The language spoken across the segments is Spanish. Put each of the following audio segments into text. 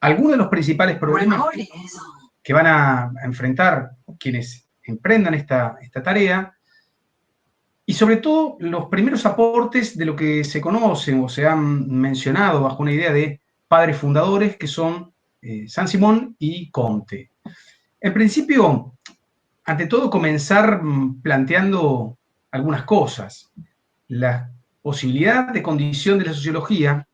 algunos de los principales problemas que van a enfrentar quienes emprendan esta tarea, y sobre todo los primeros aportes de lo que se conocen o se han mencionado bajo una idea de padres fundadores, que son Saint-Simon y Comte. En principio, ante todo, comenzar planteando algunas cosas. La posibilidad de condición de la sociología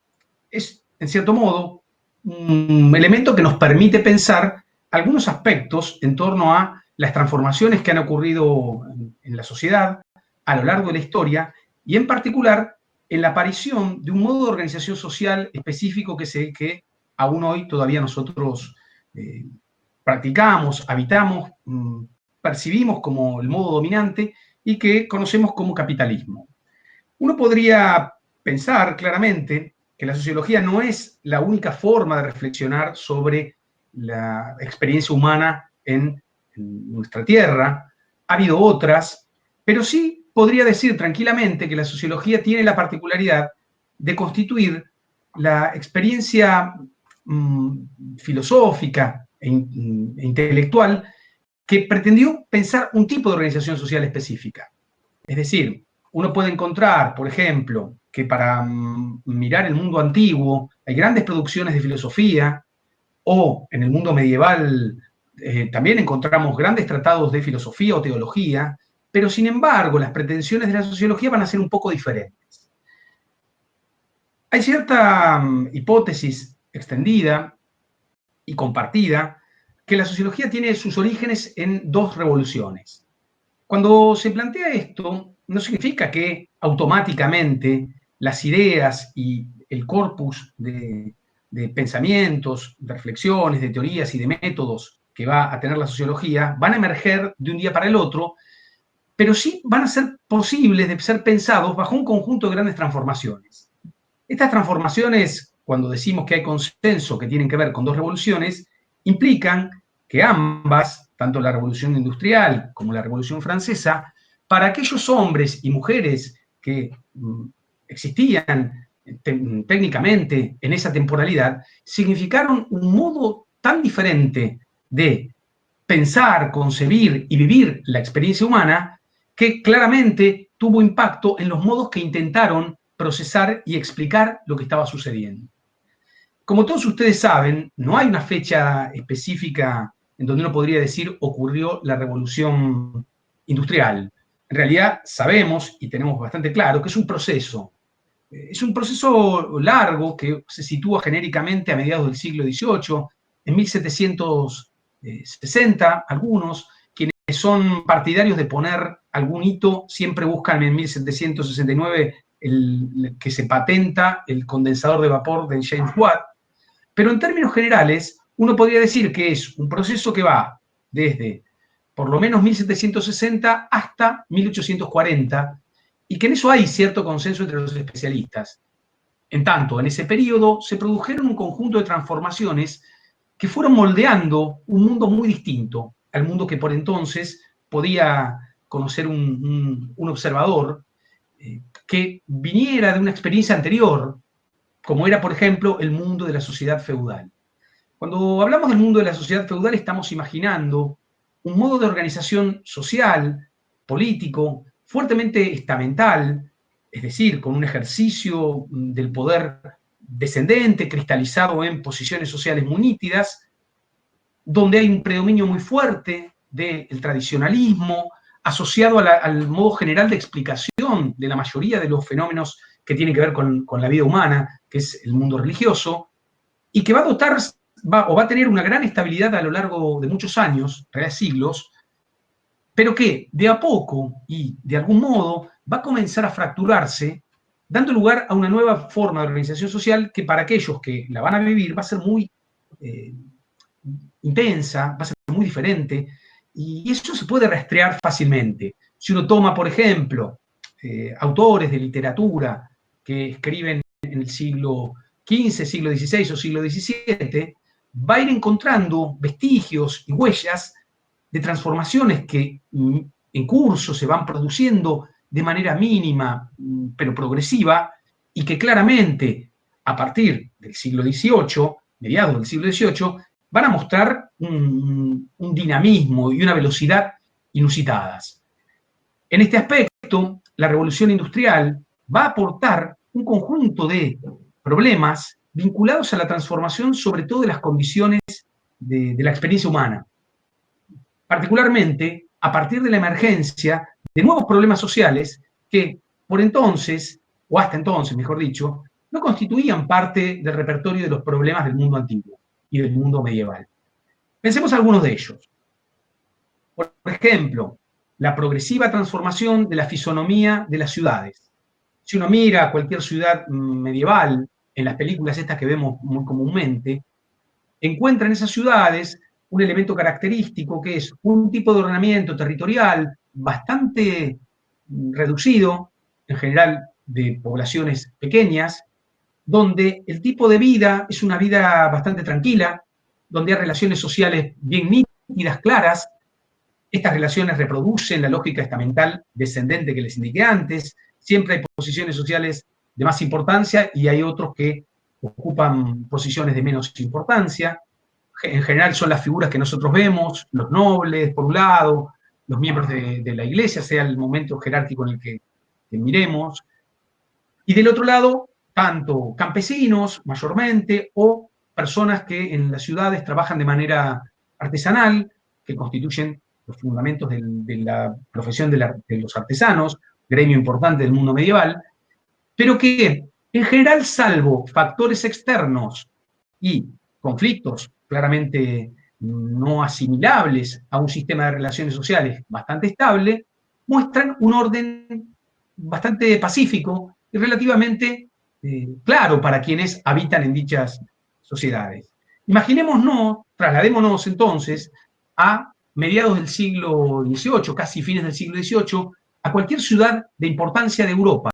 es, en cierto modo, un elemento que nos permite pensar algunos aspectos en torno a las transformaciones que han ocurrido en la sociedad a lo largo de la historia, y en particular en la aparición de un modo de organización social específico que aún hoy todavía nosotros practicamos, habitamos, percibimos como el modo dominante y que conocemos como capitalismo. Uno podría pensar claramente que la sociología no es la única forma de reflexionar sobre la experiencia humana en nuestra tierra. Ha habido otras, pero sí podría decir tranquilamente que la sociología tiene la particularidad de constituir la experiencia filosófica e intelectual que pretendió pensar un tipo de organización social específica. Es decir, uno puede encontrar, por ejemplo, que para mirar el mundo antiguo hay grandes producciones de filosofía, o en el mundo medieval también encontramos grandes tratados de filosofía o teología, pero sin embargo las pretensiones de la sociología van a ser un poco diferentes. Hay cierta hipótesis extendida y compartida que la sociología tiene sus orígenes en dos revoluciones. Cuando se plantea esto, no significa que automáticamente las ideas y el corpus de pensamientos, de reflexiones, de teorías y de métodos que va a tener la sociología van a emerger de un día para el otro, pero sí van a ser posibles de ser pensados bajo un conjunto de grandes transformaciones. Estas transformaciones, cuando decimos que hay consenso que tienen que ver con dos revoluciones, implican que ambas, tanto la Revolución Industrial como la Revolución Francesa, para aquellos hombres y mujeres que existían técnicamente en esa temporalidad, significaron un modo tan diferente de pensar, concebir y vivir la experiencia humana que claramente tuvo impacto en los modos que intentaron procesar y explicar lo que estaba sucediendo. Como todos ustedes saben, no hay una fecha específica en donde uno podría decir ocurrió la revolución industrial. En realidad sabemos y tenemos bastante claro que es un proceso. Es un proceso largo que se sitúa genéricamente a mediados del siglo XVIII, en 1760, algunos, quienes son partidarios de poner algún hito, siempre buscan en 1769 que se patenta el condensador de vapor de James Watt, pero en términos generales, uno podría decir que es un proceso que va desde por lo menos 1760 hasta 1840, y que en eso hay cierto consenso entre los especialistas. En tanto, en ese periodo se produjeron un conjunto de transformaciones que fueron moldeando un mundo muy distinto al mundo que por entonces podía conocer un observador que viniera de una experiencia anterior, como era, por ejemplo, el mundo de la sociedad feudal. Cuando hablamos del mundo de la sociedad feudal, estamos imaginando un modo de organización social, político, fuertemente estamental, es decir, con un ejercicio del poder descendente, cristalizado en posiciones sociales muy nítidas, donde hay un predominio muy fuerte del tradicionalismo, asociado al modo general de explicación de la mayoría de los fenómenos que tienen que ver con la vida humana, que es el mundo religioso, y que va a dotar, va a tener una gran estabilidad a lo largo de muchos años, en realidad siglos, pero que de a poco y de algún modo va a comenzar a fracturarse, dando lugar a una nueva forma de organización social que para aquellos que la van a vivir va a ser muy intensa, va a ser muy diferente, y eso se puede rastrear fácilmente. Si uno toma, por ejemplo, autores de literatura que escriben en el siglo XV, siglo XVI o siglo XVII, va a ir encontrando vestigios y huellas de transformaciones que en curso se van produciendo de manera mínima, pero progresiva, y que claramente a partir del siglo XVIII mediados del siglo XVIII, van a mostrar un dinamismo y una velocidad inusitadas. En este aspecto, la revolución industrial va a aportar un conjunto de problemas vinculados a la transformación, sobre todo de las condiciones de la experiencia humana, particularmente a partir de la emergencia de nuevos problemas sociales que por entonces, o hasta entonces, mejor dicho, no constituían parte del repertorio de los problemas del mundo antiguo y del mundo medieval. Pensemos algunos de ellos. Por ejemplo, la progresiva transformación de la fisonomía de las ciudades. Si uno mira cualquier ciudad medieval, en las películas estas que vemos muy comúnmente, encuentra en esas ciudades un elemento característico que es un tipo de ordenamiento territorial bastante reducido, en general de poblaciones pequeñas, donde el tipo de vida es una vida bastante tranquila, donde hay relaciones sociales bien nítidas, claras. Estas relaciones reproducen la lógica estamental descendente que les indiqué antes. Siempre hay posiciones sociales de más importancia y hay otros que ocupan posiciones de menos importancia. En general son las figuras que nosotros vemos, los nobles, por un lado, los miembros de la iglesia, sea el momento jerárquico en el que miremos. Y del otro lado, tanto campesinos, mayormente, o personas que en las ciudades trabajan de manera artesanal, que constituyen los fundamentos de la profesión de los artesanos, gremio importante del mundo medieval, pero que en general, salvo factores externos y conflictos claramente no asimilables a un sistema de relaciones sociales bastante estable, muestran un orden bastante pacífico y relativamente claro para quienes habitan en dichas sociedades. Imaginémonos, trasladémonos entonces a mediados del siglo XVIII, casi fines del siglo XVIII, a cualquier ciudad de importancia de Europa.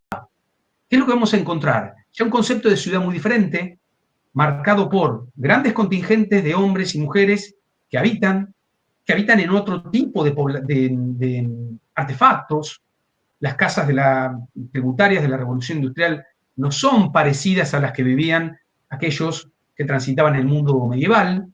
¿Qué es lo que vamos a encontrar? Ya un concepto de ciudad muy diferente, marcado por grandes contingentes de hombres y mujeres que habitan en otro tipo de artefactos. Las casas tributarias de la Revolución Industrial no son parecidas a las que vivían aquellos que transitaban el mundo medieval,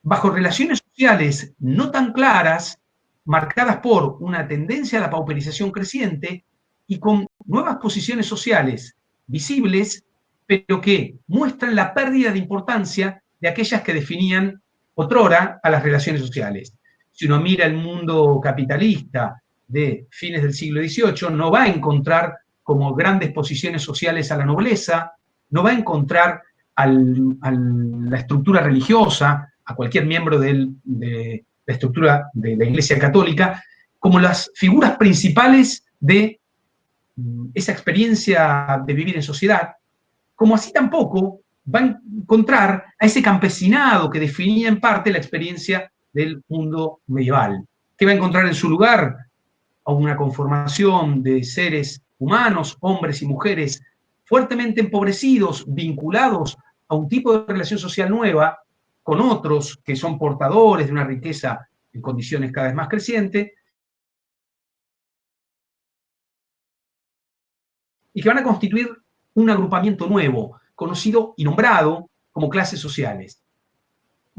bajo relaciones sociales no tan claras, marcadas por una tendencia a la pauperización creciente y con nuevas posiciones sociales visibles, pero que muestran la pérdida de importancia de aquellas que definían otrora a las relaciones sociales. Si uno mira el mundo capitalista de fines del siglo XVIII, no va a encontrar como grandes posiciones sociales a la nobleza, no va a encontrar a la estructura religiosa, a cualquier miembro de la estructura de la Iglesia Católica, como las figuras principales de esa experiencia de vivir en sociedad, como así tampoco va a encontrar a ese campesinado que definía en parte la experiencia del mundo medieval. ¿Qué va a encontrar en su lugar? A una conformación de seres humanos, hombres y mujeres, fuertemente empobrecidos, vinculados a un tipo de relación social nueva, con otros que son portadores de una riqueza en condiciones cada vez más creciente, y que van a constituir un agrupamiento nuevo, conocido y nombrado como clases sociales.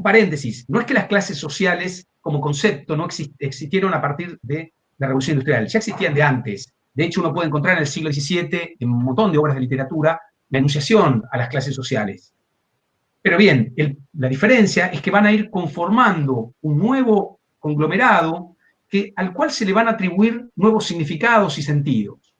Paréntesis, no es que las clases sociales como concepto no existieron a partir de la Revolución Industrial, ya existían de antes. De hecho, uno puede encontrar en el siglo XVII, en un montón de obras de literatura, la enunciación a las clases sociales. Pero bien, la diferencia es que van a ir conformando un nuevo conglomerado al cual se le van a atribuir nuevos significados y sentidos.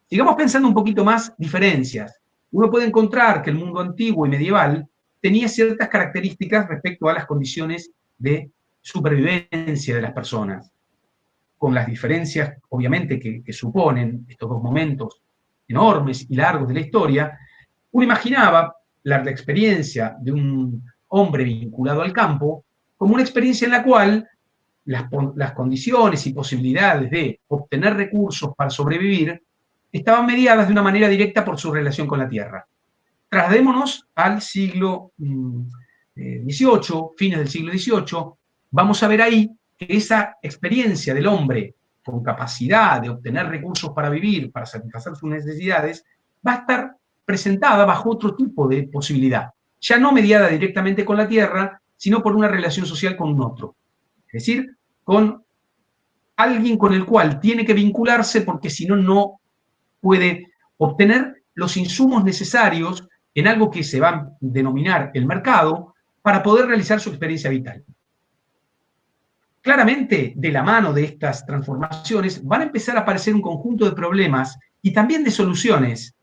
Sigamos pensando un poquito más diferencias. Uno puede encontrar que el mundo antiguo y medieval tenía ciertas características respecto a las condiciones de supervivencia de las personas, con las diferencias, obviamente, que suponen estos dos momentos enormes y largos de la historia. Uno imaginaba la experiencia de un hombre vinculado al campo como una experiencia en la cual las condiciones y posibilidades de obtener recursos para sobrevivir estaban mediadas de una manera directa por su relación con la tierra. Trasladémonos al siglo XVIII, fines del siglo XVIII, vamos a ver ahí que esa experiencia del hombre con capacidad de obtener recursos para vivir, para satisfacer sus necesidades, va a estar presentada bajo otro tipo de posibilidad. ya no mediada directamente con la tierra, sino por una relación social con un otro. Es decir, con alguien con el cual tiene que vincularse porque si no, no puede obtener los insumos necesarios en algo que se va a denominar el mercado para poder realizar su experiencia vital. Claramente, de la mano de estas transformaciones, van a empezar a aparecer un conjunto de problemas y también de soluciones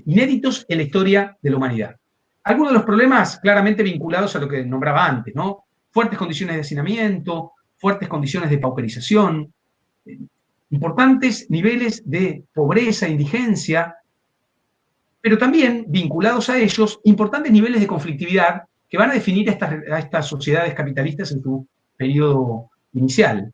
inéditos en la historia de la humanidad. Algunos de los problemas claramente vinculados a lo que nombraba antes, ¿no? Fuertes condiciones de hacinamiento, fuertes condiciones de pauperización, importantes niveles de pobreza, indigencia, pero también vinculados a ellos, importantes niveles de conflictividad que van a definir a estas sociedades capitalistas en su periodo inicial.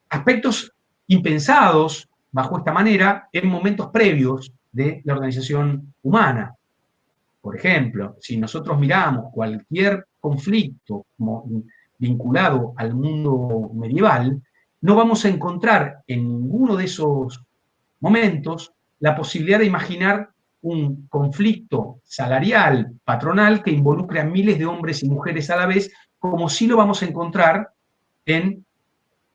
Aspectos impensados bajo esta manera en momentos previos de la organización humana. Por ejemplo, si nosotros miramos cualquier conflicto vinculado al mundo medieval, no vamos a encontrar en ninguno de esos momentos la posibilidad de imaginar un conflicto salarial, patronal, que involucre a miles de hombres y mujeres a la vez, como sí lo vamos a encontrar en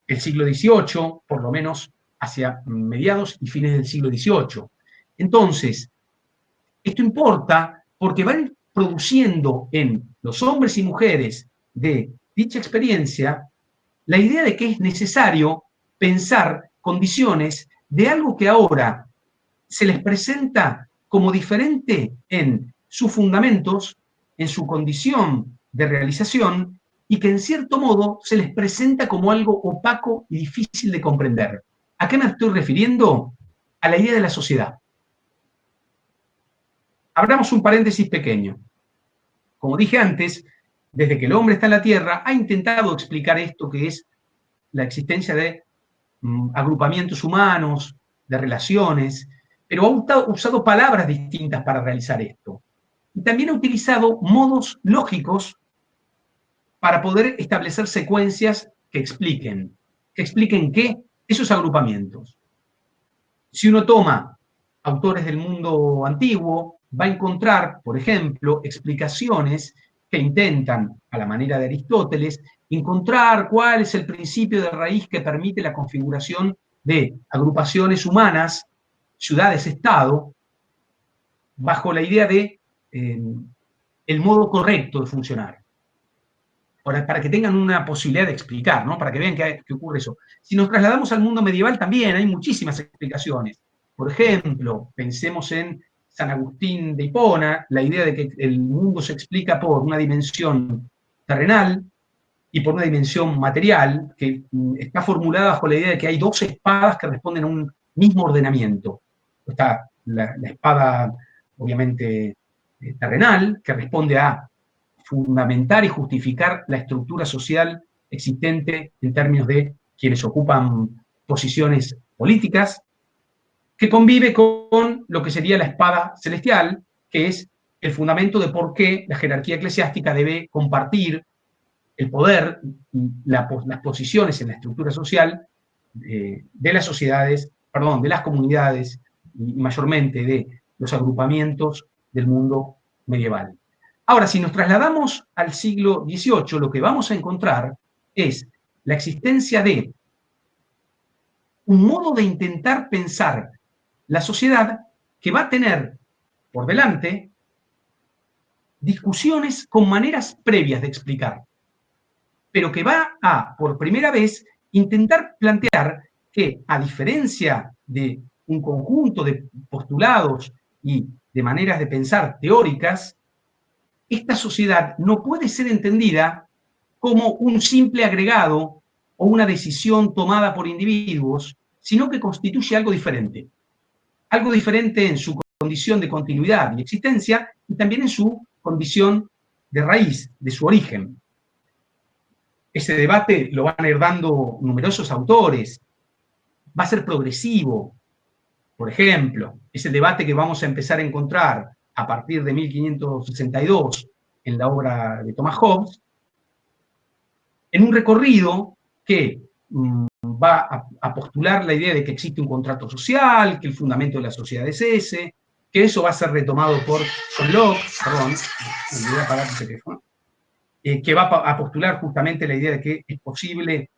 el siglo XVIII, por lo menos hacia mediados y fines del siglo XVIII. Entonces, esto importa porque van produciendo en los hombres y mujeres de dicha experiencia la idea de que es necesario pensar condiciones de algo que ahora se les presenta como diferente en sus fundamentos, en su condición de realización, y que en cierto modo se les presenta como algo opaco y difícil de comprender. ¿A qué me estoy refiriendo? A la idea de la sociedad. Abramos un paréntesis pequeño. Como dije antes, desde que el hombre está en la Tierra, ha intentado explicar esto que es la existencia de agrupamientos humanos, de relaciones, pero ha usado palabras distintas para realizar esto. Y también ha utilizado modos lógicos para poder establecer secuencias que expliquen. ¿Qué? Esos agrupamientos. Si uno toma autores del mundo antiguo, va a encontrar, por ejemplo, explicaciones que intentan, a la manera de Aristóteles, encontrar cuál es el principio de raíz que permite la configuración de agrupaciones humanas, ciudades-estado, bajo la idea de el modo correcto de funcionar. Ahora, para que tengan una posibilidad de explicar, ¿no? Para que vean que ocurre eso. Si nos trasladamos al mundo medieval, también hay muchísimas explicaciones. Por ejemplo, pensemos en San Agustín de Hipona, la idea de que el mundo se explica por una dimensión terrenal y por una dimensión material, que está formulada bajo la idea de que hay dos espadas que responden a un mismo ordenamiento. Está la espada, obviamente, terrenal, que responde a fundamentar y justificar la estructura social existente en términos de quienes ocupan posiciones políticas, que convive con lo que sería la espada celestial, que es el fundamento de por qué la jerarquía eclesiástica debe compartir el poder, las posiciones en la estructura social de las sociedades, perdón, de las comunidades y mayormente de los agrupamientos del mundo medieval. Ahora, si nos trasladamos al siglo XVIII, lo que vamos a encontrar es la existencia de un modo de intentar pensar la sociedad que va a tener por delante discusiones con maneras previas de explicar, pero que va a, por primera vez, intentar plantear que, a diferencia de un conjunto de postulados y de maneras de pensar teóricas, esta sociedad no puede ser entendida como un simple agregado o una decisión tomada por individuos, sino que constituye algo diferente. Algo diferente en su condición de continuidad y existencia y también en su condición de raíz, de su origen. Ese debate lo van a ir dando numerosos autores. Va a ser progresivo. Por ejemplo, es el debate que vamos a empezar a encontrar a partir de 1562 en la obra de Thomas Hobbes, en un recorrido que va a postular la idea de que existe un contrato social, que el fundamento de la sociedad es ese, que eso va a ser retomado por John Locke, perdón, me voy a apagar el teléfono, que va a postular justamente la idea de que es posible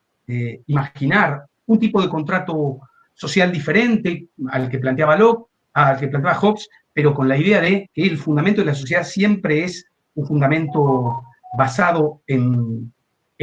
imaginar un tipo de contrato social diferente al que planteaba Locke, al que planteaba Hobbes, pero con la idea de que el fundamento de la sociedad siempre es un fundamento basado en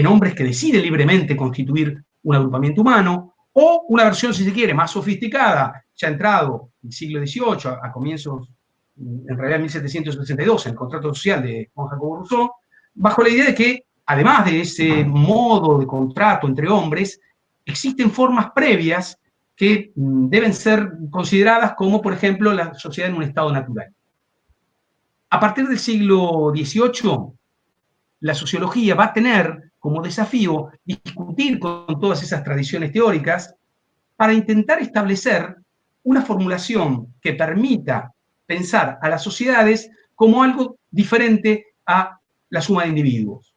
hombres que deciden libremente constituir un agrupamiento humano, o una versión, si se quiere, más sofisticada, ya entrado en el siglo XVIII, a comienzos, en realidad 1762, en el contrato social de Juan Jacobo Rousseau, bajo la idea de que, además de ese modo de contrato entre hombres, existen formas previas que deben ser consideradas como, por ejemplo, la sociedad en un estado natural. A partir del siglo XVIII, la sociología va a tener como desafío discutir con todas esas tradiciones teóricas para intentar establecer una formulación que permita pensar a las sociedades como algo diferente a la suma de individuos.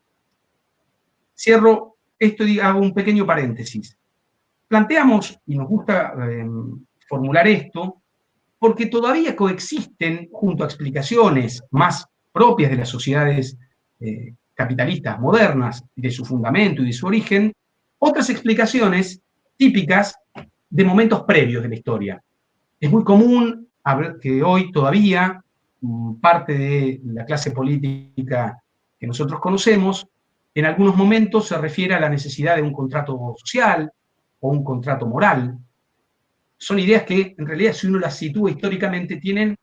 Cierro esto y hago un pequeño paréntesis. Planteamos, y nos gusta formular esto, porque todavía coexisten, junto a explicaciones más propias de las sociedades capitalistas modernas, de su fundamento y de su origen, otras explicaciones típicas de momentos previos de la historia. Es muy común que hoy todavía parte de la clase política que nosotros conocemos, en algunos momentos se refiere a la necesidad de un contrato social o un contrato moral. Son ideas que, en realidad, si uno las sitúa históricamente, tienen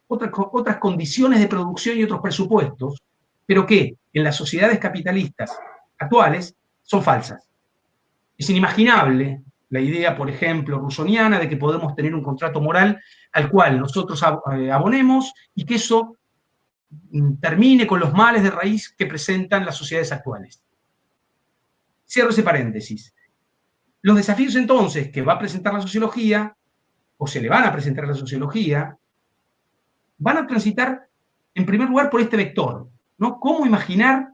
otras condiciones de producción y otros presupuestos, pero que en las sociedades capitalistas actuales son falsas. Es inimaginable la idea, por ejemplo, rusoniana de que podemos tener un contrato moral al cual nosotros abonemos y que eso termine con los males de raíz que presentan las sociedades actuales. Cierro ese paréntesis. Los desafíos entonces que va a presentar la sociología, o se le van a presentar a la sociología, van a transitar en primer lugar por este vector, ¿no? ¿Cómo imaginar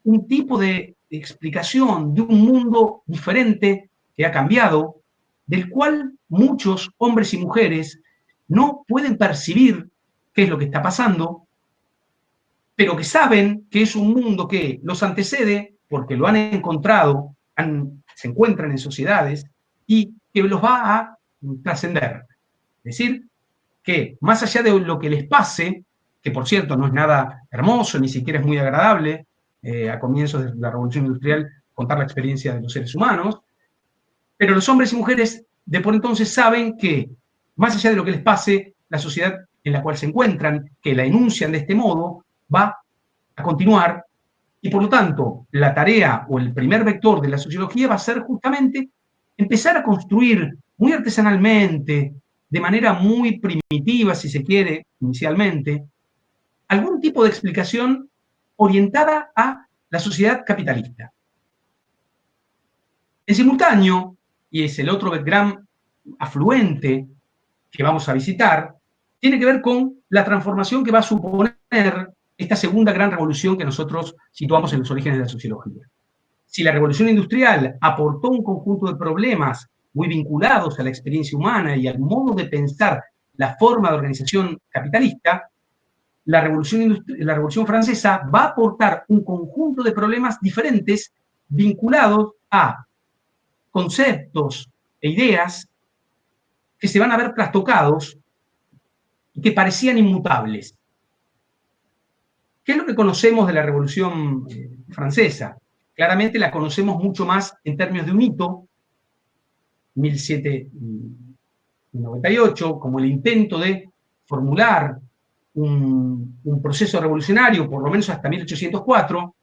un tipo de explicación de un mundo diferente que ha cambiado, del cual muchos hombres y mujeres no pueden percibir qué es lo que está pasando, pero que saben que es un mundo que los antecede porque lo han encontrado, se encuentran en sociedades y que los va a trascender. Es decir, que más allá de lo que les pase, que por cierto no es nada hermoso, ni siquiera es muy agradable, a comienzos de la Revolución Industrial, contar la experiencia de los seres humanos, pero los hombres y mujeres de por entonces saben que, más allá de lo que les pase, la sociedad en la cual se encuentran, que la enuncian de este modo, va a continuar, y por lo tanto, la tarea o el primer vector de la sociología va a ser justamente empezar a construir muy artesanalmente, de manera muy primitiva, si se quiere, inicialmente, algún tipo de explicación orientada a la sociedad capitalista. En simultáneo, y es el otro gran afluente que vamos a visitar, tiene que ver con la transformación que va a suponer esta segunda gran revolución que nosotros situamos en los orígenes de la sociología. Si la revolución industrial aportó un conjunto de problemas muy vinculados a la experiencia humana y al modo de pensar la forma de organización capitalista, la Revolución Francesa va a aportar un conjunto de problemas diferentes vinculados a conceptos e ideas que se van a ver trastocados y que parecían inmutables. ¿Qué es lo que conocemos de la Revolución Francesa? Claramente la conocemos mucho más en términos de un hito, 1798, como el intento de formular un proceso revolucionario, por lo menos hasta 1804,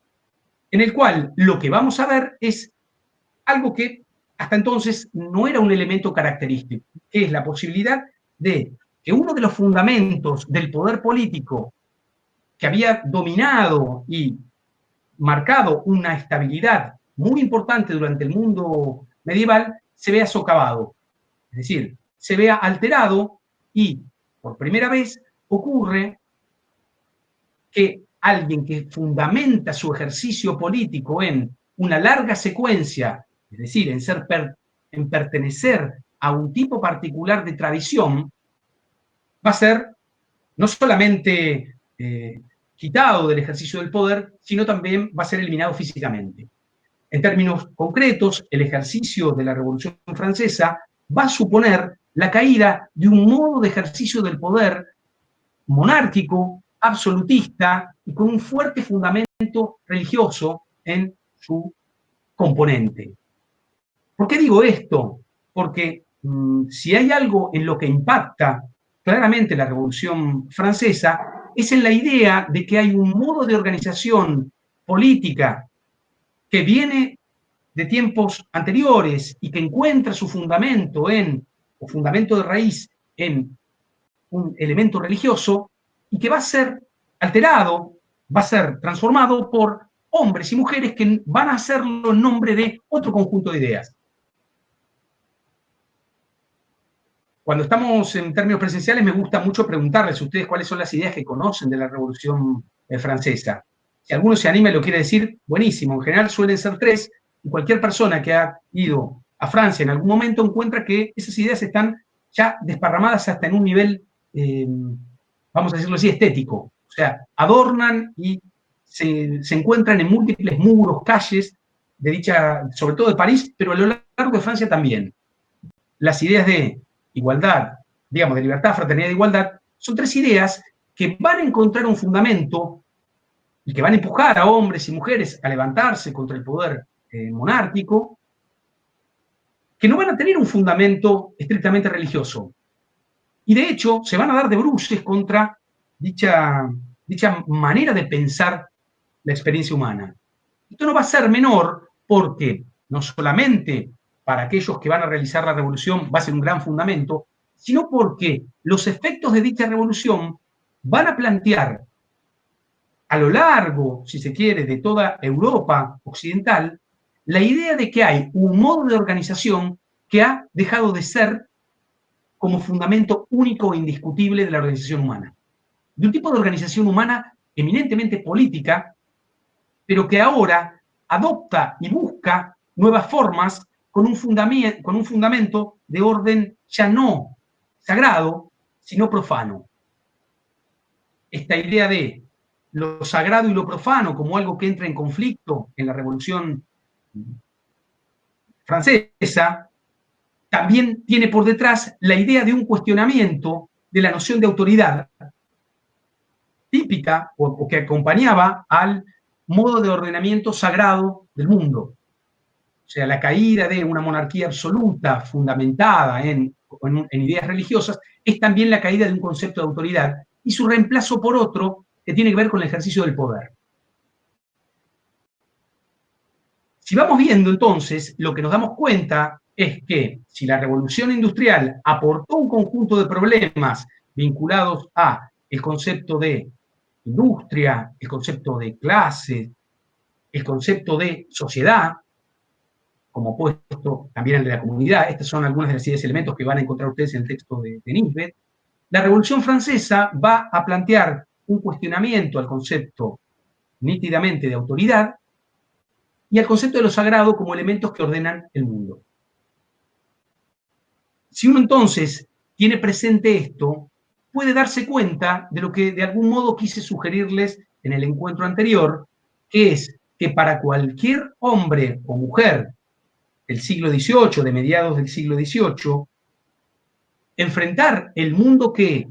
en el cual lo que vamos a ver es algo que hasta entonces no era un elemento característico, que es la posibilidad de que uno de los fundamentos del poder político que había dominado y marcado una estabilidad muy importante durante el mundo medieval se vea socavado, es decir, se vea alterado y por primera vez ocurre que alguien que fundamenta su ejercicio político en una larga secuencia, es decir, en pertenecer a un tipo particular de tradición, va a ser no solamente quitado del ejercicio del poder, sino también va a ser eliminado físicamente. En términos concretos, el ejercicio de la Revolución Francesa va a suponer la caída de un modo de ejercicio del poder monárquico, absolutista y con un fuerte fundamento religioso en su componente. ¿Por qué digo esto? Porque si hay algo en lo que impacta claramente la Revolución Francesa, es en la idea de que hay un modo de organización política que viene de tiempos anteriores y que encuentra su fundamento o fundamento de raíz en un elemento religioso y que va a ser alterado, va a ser transformado por hombres y mujeres que van a hacerlo en nombre de otro conjunto de ideas. Cuando estamos en términos presenciales, me gusta mucho preguntarles a ustedes cuáles son las ideas que conocen de la Revolución Francesa. Si alguno se anima y lo quiere decir, buenísimo. En general suelen ser tres, y cualquier persona que ha ido a Francia en algún momento encuentra que esas ideas están ya desparramadas hasta en un nivel, vamos a decirlo así, estético. O sea, adornan y se encuentran en múltiples muros, calles de dicha, sobre todo de París, pero a lo largo de Francia también. Las ideas de igualdad, digamos, de libertad, fraternidad e igualdad, son tres ideas que van a encontrar un fundamento y que van a empujar a hombres y mujeres a levantarse contra el poder monárquico, que no van a tener un fundamento estrictamente religioso. Y de hecho, se van a dar de bruces contra dicha manera de pensar la experiencia humana. Esto no va a ser menor porque no solamente para aquellos que van a realizar la revolución va a ser un gran fundamento, sino porque los efectos de dicha revolución van a plantear a lo largo, si se quiere, de toda Europa occidental, la idea de que hay un modo de organización que ha dejado de ser como fundamento único e indiscutible de la organización humana. De un tipo de organización humana eminentemente política, pero que ahora adopta y busca nuevas formas con un fundamento de orden ya no sagrado, sino profano. Esta idea de lo sagrado y lo profano como algo que entra en conflicto en la Revolución Francesa, también tiene por detrás la idea de un cuestionamiento de la noción de autoridad típica o que acompañaba al modo de ordenamiento sagrado del mundo. O sea, la caída de una monarquía absoluta fundamentada en ideas religiosas es también la caída de un concepto de autoridad y su reemplazo por otro que tiene que ver con el ejercicio del poder. Si vamos viendo entonces, lo que nos damos cuenta es que si la revolución industrial aportó un conjunto de problemas vinculados a el concepto de industria, el concepto de clase, el concepto de sociedad, como opuesto también al de la comunidad, estas son algunas de las ideas y elementos que van a encontrar ustedes en el texto de Nisbet, la Revolución Francesa va a plantear un cuestionamiento al concepto nítidamente de autoridad y al concepto de lo sagrado como elementos que ordenan el mundo. Si uno entonces tiene presente esto, puede darse cuenta de lo que de algún modo quise sugerirles en el encuentro anterior, que es que para cualquier hombre o mujer del siglo XVIII, de mediados del siglo XVIII, enfrentar el mundo que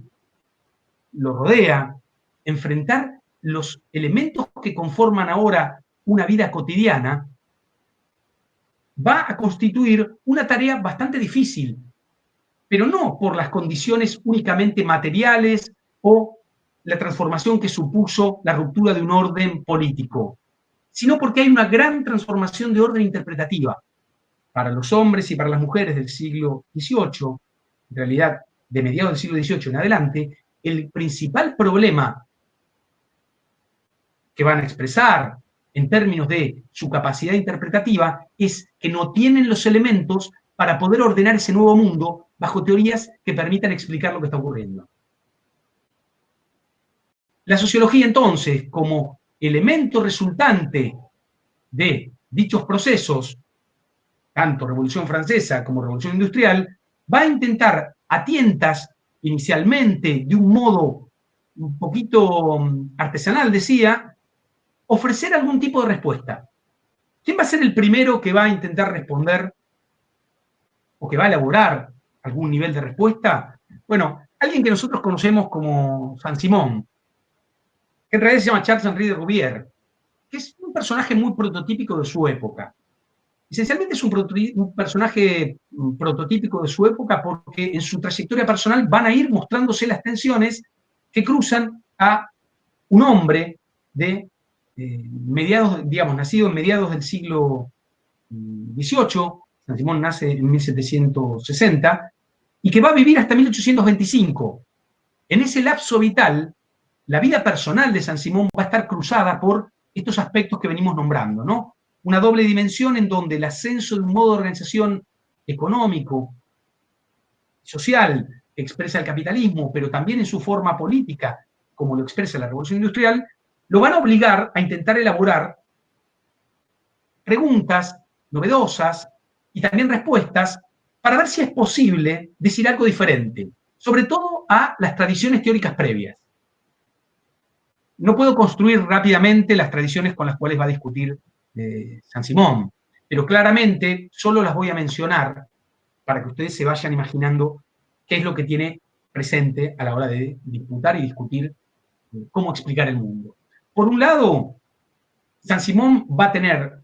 lo rodea, enfrentar los elementos que conforman ahora una vida cotidiana, va a constituir una tarea bastante difícil, pero no por las condiciones únicamente materiales o la transformación que supuso la ruptura de un orden político, sino porque hay una gran transformación de orden interpretativa. Para los hombres y para las mujeres del siglo XVIII, en realidad de mediados del siglo XVIII en adelante, el principal problema que van a expresar en términos de su capacidad interpretativa es que no tienen los elementos para poder ordenar ese nuevo mundo bajo teorías que permitan explicar lo que está ocurriendo. La sociología, entonces, como elemento resultante de dichos procesos, tanto Revolución Francesa como Revolución Industrial, va a intentar a tientas, inicialmente de un modo un poquito artesanal, decía, ofrecer algún tipo de respuesta. ¿Quién va a ser el primero que va a intentar responder o que va a elaborar algún nivel de respuesta? Bueno, alguien que nosotros conocemos como Saint-Simon, que en realidad se llama Charles-Henri de Rouvière, que es un personaje muy prototípico de su época. Esencialmente es un personaje prototípico de su época porque en su trayectoria personal van a ir mostrándose las tensiones que cruzan a un hombre de mediados, digamos, nacido en mediados del siglo XVIII, Saint-Simon nace en 1760, y que va a vivir hasta 1825. En ese lapso vital, la vida personal de Saint-Simon va a estar cruzada por estos aspectos que venimos nombrando, ¿no? Una doble dimensión en donde el ascenso de un modo de organización económico, social, que expresa el capitalismo, pero también en su forma política, como lo expresa la Revolución Industrial, lo van a obligar a intentar elaborar preguntas novedosas y también respuestas para ver si es posible decir algo diferente, sobre todo a las tradiciones teóricas previas. No puedo construir rápidamente las tradiciones con las cuales va a discutir Saint-Simon, pero claramente solo las voy a mencionar para que ustedes se vayan imaginando qué es lo que tiene presente a la hora de disputar y discutir cómo explicar el mundo. Por un lado, Saint-Simon va a tener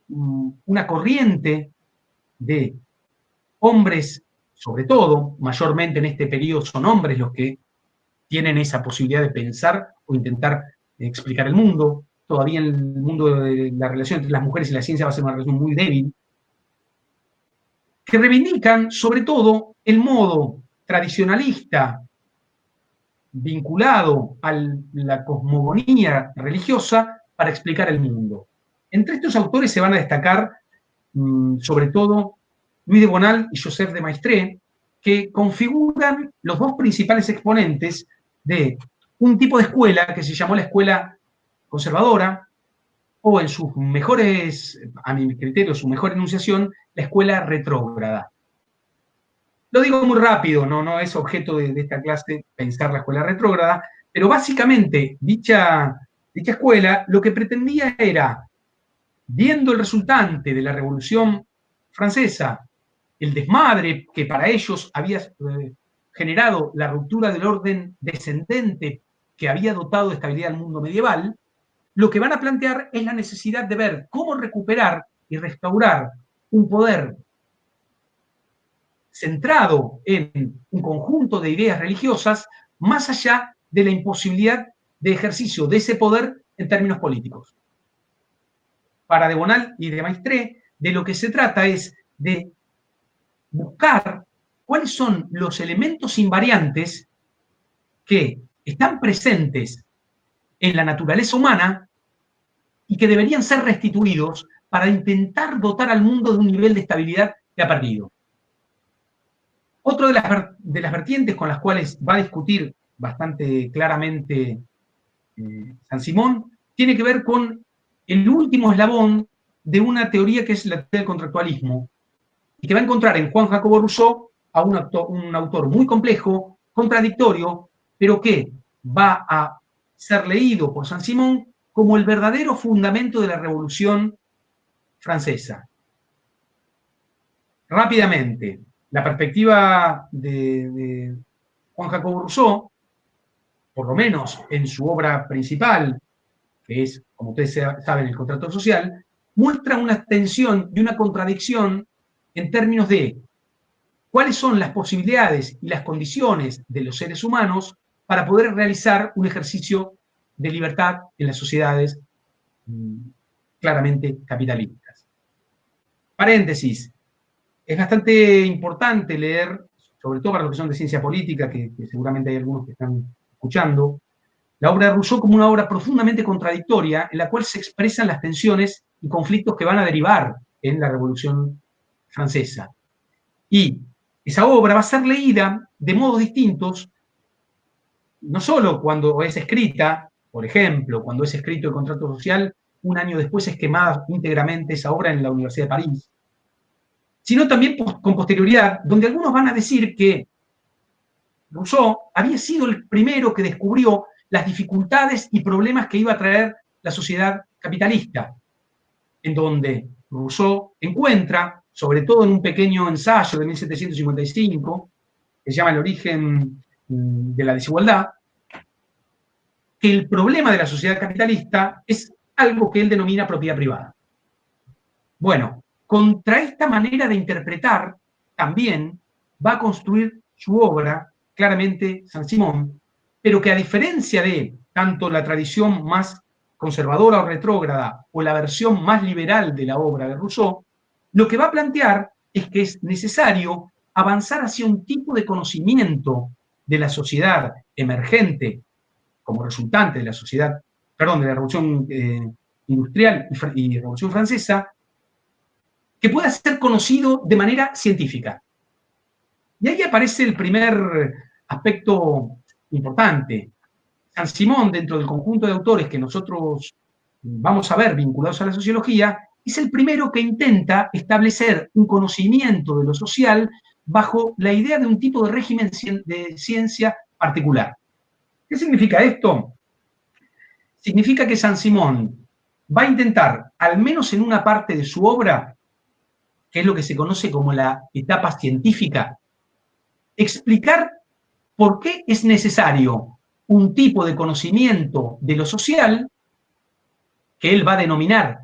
una corriente de hombres, sobre todo, mayormente en este periodo son hombres los que tienen esa posibilidad de pensar o intentar explicar el mundo. Todavía en el mundo de la relación entre las mujeres y la ciencia va a ser una relación muy débil, que reivindican sobre todo el modo tradicionalista vinculado a la cosmogonía religiosa para explicar el mundo. Entre estos autores se van a destacar sobre todo Louis de Bonald y Joseph de Maistre, que configuran los dos principales exponentes de un tipo de escuela que se llamó la escuela conservadora, o en sus mejores, a mi criterio, su mejor enunciación, la escuela retrógrada. Lo digo muy rápido, no es objeto de esta clase pensar la escuela retrógrada, pero básicamente dicha escuela lo que pretendía era, viendo el resultante de la Revolución Francesa, el desmadre que para ellos había generado la ruptura del orden descendente que había dotado de estabilidad al mundo medieval, lo que van a plantear es la necesidad de ver cómo recuperar y restaurar un poder centrado en un conjunto de ideas religiosas, más allá de la imposibilidad de ejercicio de ese poder en términos políticos. Para de Bonald y de Maistre, de lo que se trata es de buscar cuáles son los elementos invariantes que están presentes en la naturaleza humana y que deberían ser restituidos para intentar dotar al mundo de un nivel de estabilidad que ha perdido. Otra de las vertientes con las cuales va a discutir bastante claramente Saint-Simon tiene que ver con el último eslabón de una teoría que es la teoría del contractualismo, y que va a encontrar en Juan Jacobo Rousseau a un autor muy complejo, contradictorio, pero que va a ser leído por Saint-Simon como el verdadero fundamento de la Revolución Francesa. Rápidamente, la perspectiva de Juan Jacobo Rousseau, por lo menos en su obra principal, que es, como ustedes saben, el contrato social, muestra una tensión y una contradicción en términos de cuáles son las posibilidades y las condiciones de los seres humanos para poder realizar un ejercicio de libertad en las sociedades claramente capitalistas. Paréntesis, es bastante importante leer, sobre todo para los que son de ciencia política, que seguramente hay algunos que están escuchando, la obra de Rousseau como una obra profundamente contradictoria en la cual se expresan las tensiones y conflictos que van a derivar en la Revolución Francesa. Y esa obra va a ser leída de modos distintos, no solo cuando es escrita, por ejemplo, cuando es escrito el contrato social, un año después es quemada íntegramente esa obra en la Universidad de París, sino también con posterioridad, donde algunos van a decir que Rousseau había sido el primero que descubrió las dificultades y problemas que iba a traer la sociedad capitalista, en donde Rousseau encuentra, sobre todo en un pequeño ensayo de 1755, que se llama El origen de la desigualdad, que el problema de la sociedad capitalista es algo que él denomina propiedad privada. Bueno, contra esta manera de interpretar, también va a construir su obra, claramente Saint-Simon, pero que a diferencia de tanto la tradición más conservadora o retrógrada o la versión más liberal de la obra de Rousseau, lo que va a plantear es que es necesario avanzar hacia un tipo de conocimiento de la sociedad emergente como resultante de la sociedad, perdón, de la Revolución Industrial y Revolución Francesa, que pueda ser conocido de manera científica. Y ahí aparece el primer aspecto importante. Saint-Simon, dentro del conjunto de autores que nosotros vamos a ver vinculados a la sociología, es el primero que intenta establecer un conocimiento de lo social bajo la idea de un tipo de régimen de ciencia particular. ¿Qué significa esto? Significa que Saint-Simon va a intentar, al menos en una parte de su obra, que es lo que se conoce como la etapa científica, explicar por qué es necesario un tipo de conocimiento de lo social, que él va a denominar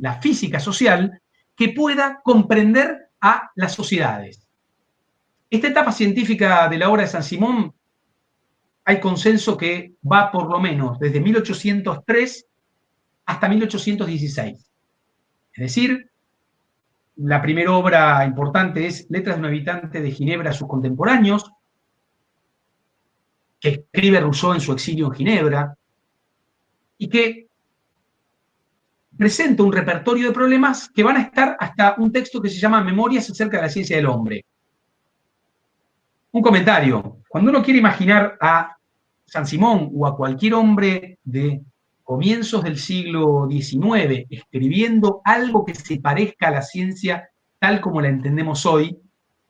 la física social, que pueda comprender a las sociedades. Esta etapa científica de la obra de Saint-Simon, hay consenso que va por lo menos desde 1803 hasta 1816. Es decir, la primera obra importante es Letras de un habitante de Ginebra a sus contemporáneos, que escribe Rousseau en su exilio en Ginebra, y que presenta un repertorio de problemas que van a estar hasta un texto que se llama Memorias acerca de la ciencia del hombre. Un comentario. Cuando uno quiere imaginar a Saint-Simon o a cualquier hombre de comienzos del siglo XIX escribiendo algo que se parezca a la ciencia tal como la entendemos hoy,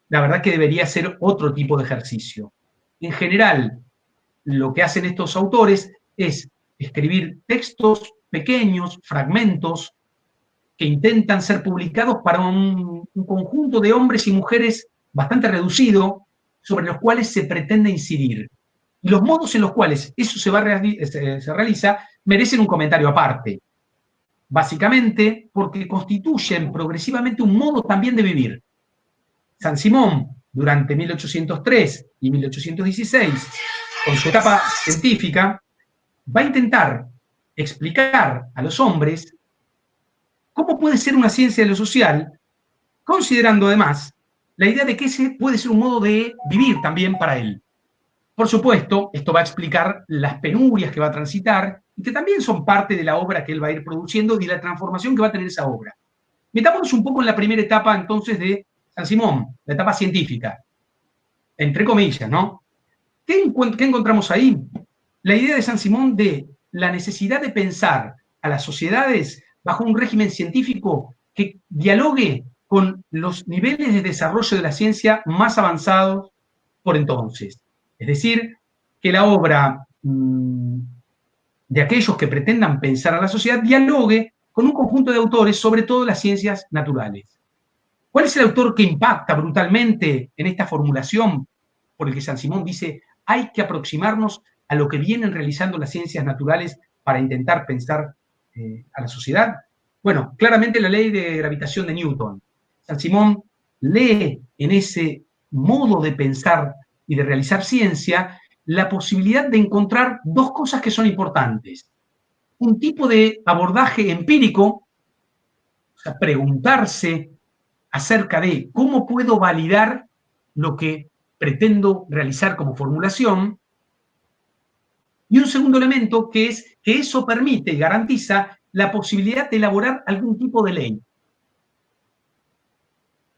la verdad que debería ser otro tipo de ejercicio. En general, lo que hacen estos autores es escribir textos pequeños, fragmentos, que intentan ser publicados para un conjunto de hombres y mujeres bastante reducido, sobre los cuales se pretende incidir. Y los modos en los cuales eso se realiza merecen un comentario aparte. Básicamente porque constituyen progresivamente un modo también de vivir. Saint-Simon, durante 1803 y 1816, con su etapa científica, va a intentar explicar a los hombres cómo puede ser una ciencia de lo social, considerando además la idea de que ese puede ser un modo de vivir también para él. Por supuesto, esto va a explicar las penurias que va a transitar y que también son parte de la obra que él va a ir produciendo y de la transformación que va a tener esa obra. Metámonos un poco en la primera etapa entonces de Saint-Simon, la etapa científica, entre comillas, ¿no? ¿Qué encontramos ahí? La idea de Saint-Simon de la necesidad de pensar a las sociedades bajo un régimen científico que dialogue con los niveles de desarrollo de la ciencia más avanzados por entonces. Es decir, que la obra de aquellos que pretendan pensar a la sociedad dialogue con un conjunto de autores, sobre todo las ciencias naturales. ¿Cuál es el autor que impacta brutalmente en esta formulación por el que Saint-Simon dice hay que aproximarnos a lo que vienen realizando las ciencias naturales para intentar pensar a la sociedad? Bueno, claramente la ley de gravitación de Newton. Saint-Simon lee en ese modo de pensar y de realizar ciencia la posibilidad de encontrar dos cosas que son importantes. Un tipo de abordaje empírico, o sea, preguntarse acerca de cómo puedo validar lo que pretendo realizar como formulación, y un segundo elemento que es que eso permite y garantiza la posibilidad de elaborar algún tipo de ley.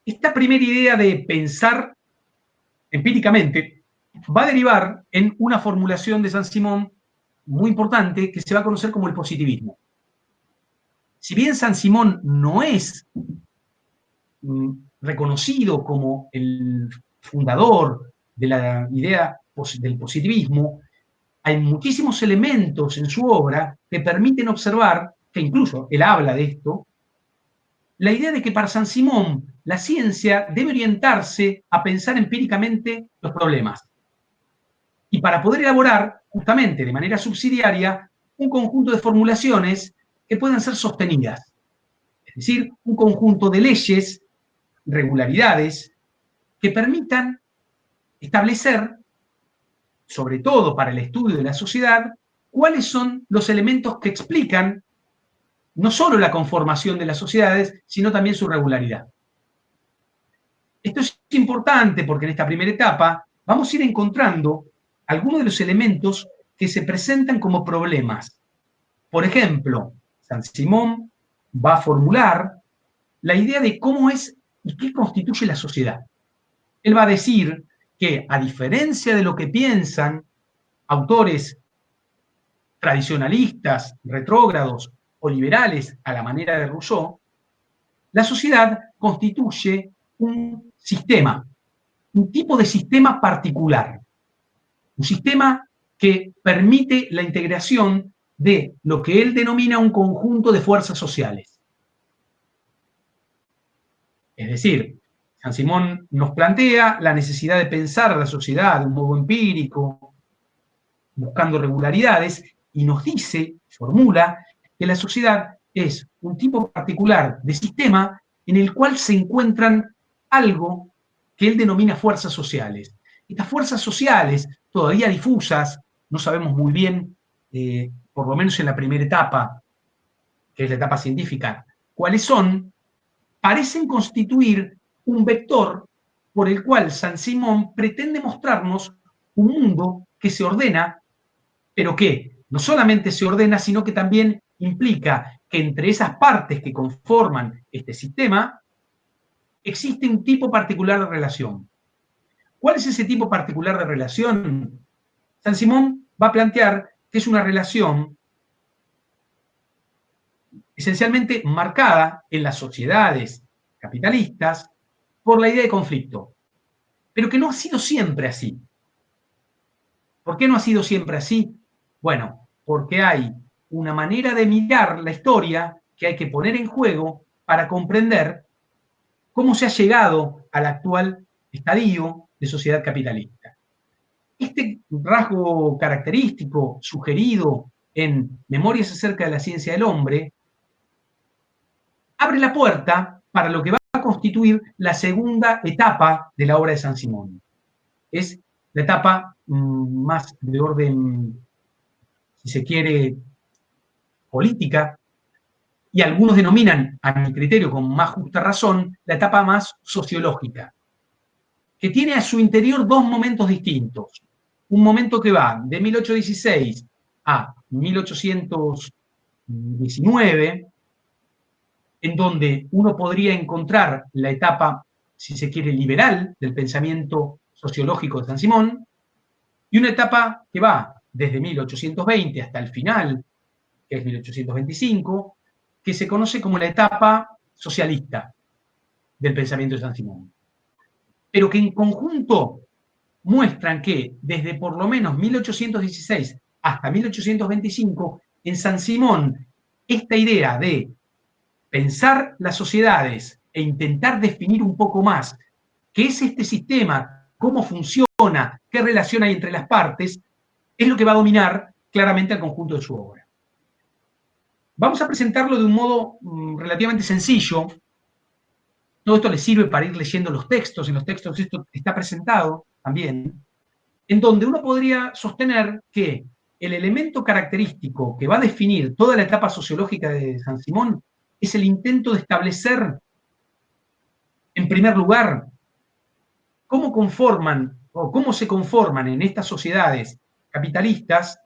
Esta primera idea de pensar empíricamente va a derivar en una formulación de Saint-Simon muy importante que se va a conocer como el positivismo. Si bien Saint-Simon no es reconocido como el fundador de la idea del positivismo, hay muchísimos elementos en su obra que permiten observar, que incluso él habla de esto, la idea de que para Saint-Simon la ciencia debe orientarse a pensar empíricamente los problemas. Y para poder elaborar, justamente de manera subsidiaria, un conjunto de formulaciones que puedan ser sostenidas. Es decir, un conjunto de leyes, regularidades, que permitan establecer, sobre todo para el estudio de la sociedad, cuáles son los elementos que explican no solo la conformación de las sociedades, sino también su regularidad. Esto es importante porque en esta primera etapa vamos a ir encontrando algunos de los elementos que se presentan como problemas. Por ejemplo, Saint-Simon va a formular la idea de cómo es y qué constituye la sociedad. Él va a decir que, a diferencia de lo que piensan autores tradicionalistas, retrógrados o liberales a la manera de Rousseau, la sociedad constituye un sistema, un tipo de sistema particular, un sistema que permite la integración de lo que él denomina un conjunto de fuerzas sociales. Es decir, Saint-Simon nos plantea la necesidad de pensar a la sociedad de un modo empírico, buscando regularidades, y nos dice, formula, que la sociedad es un tipo particular de sistema en el cual se encuentran algo que él denomina fuerzas sociales. Estas fuerzas sociales, todavía difusas, no sabemos muy bien, por lo menos en la primera etapa, que es la etapa científica, cuáles son, parecen constituir un vector por el cual Saint-Simon pretende mostrarnos un mundo que se ordena, pero que no solamente se ordena, sino que también implica que entre esas partes que conforman este sistema existe un tipo particular de relación. ¿Cuál es ese tipo particular de relación? Saint-Simon va a plantear que es una relación esencialmente marcada en las sociedades capitalistas por la idea de conflicto, pero que no ha sido siempre así. ¿Por qué no ha sido siempre así? Bueno, porque hay una manera de mirar la historia que hay que poner en juego para comprender cómo se ha llegado al actual estadio de sociedad capitalista. Este rasgo característico sugerido en Memorias acerca de la ciencia del hombre abre la puerta para lo que va a constituir la segunda etapa de la obra de Saint-Simon. Es la etapa más de orden, si se quiere, política, y algunos denominan, a mi criterio con más justa razón, la etapa más sociológica, que tiene a su interior dos momentos distintos. Un momento que va de 1816 a 1819, en donde uno podría encontrar la etapa, si se quiere, liberal del pensamiento sociológico de Saint-Simon, y una etapa que va desde 1820 hasta el final, que es 1825, que se conoce como la etapa socialista del pensamiento de Saint-Simon. Pero que en conjunto muestran que desde por lo menos 1816 hasta 1825, en Saint-Simon, esta idea de pensar las sociedades e intentar definir un poco más qué es este sistema, cómo funciona, qué relación hay entre las partes, es lo que va a dominar claramente al conjunto de su obra. Vamos a presentarlo de un modo relativamente sencillo. Todo esto les sirve para ir leyendo los textos. En los textos esto está presentado también, en donde uno podría sostener que el elemento característico que va a definir toda la etapa sociológica de Saint-Simon es el intento de establecer, en primer lugar, cómo conforman o cómo se conforman en estas sociedades capitalistas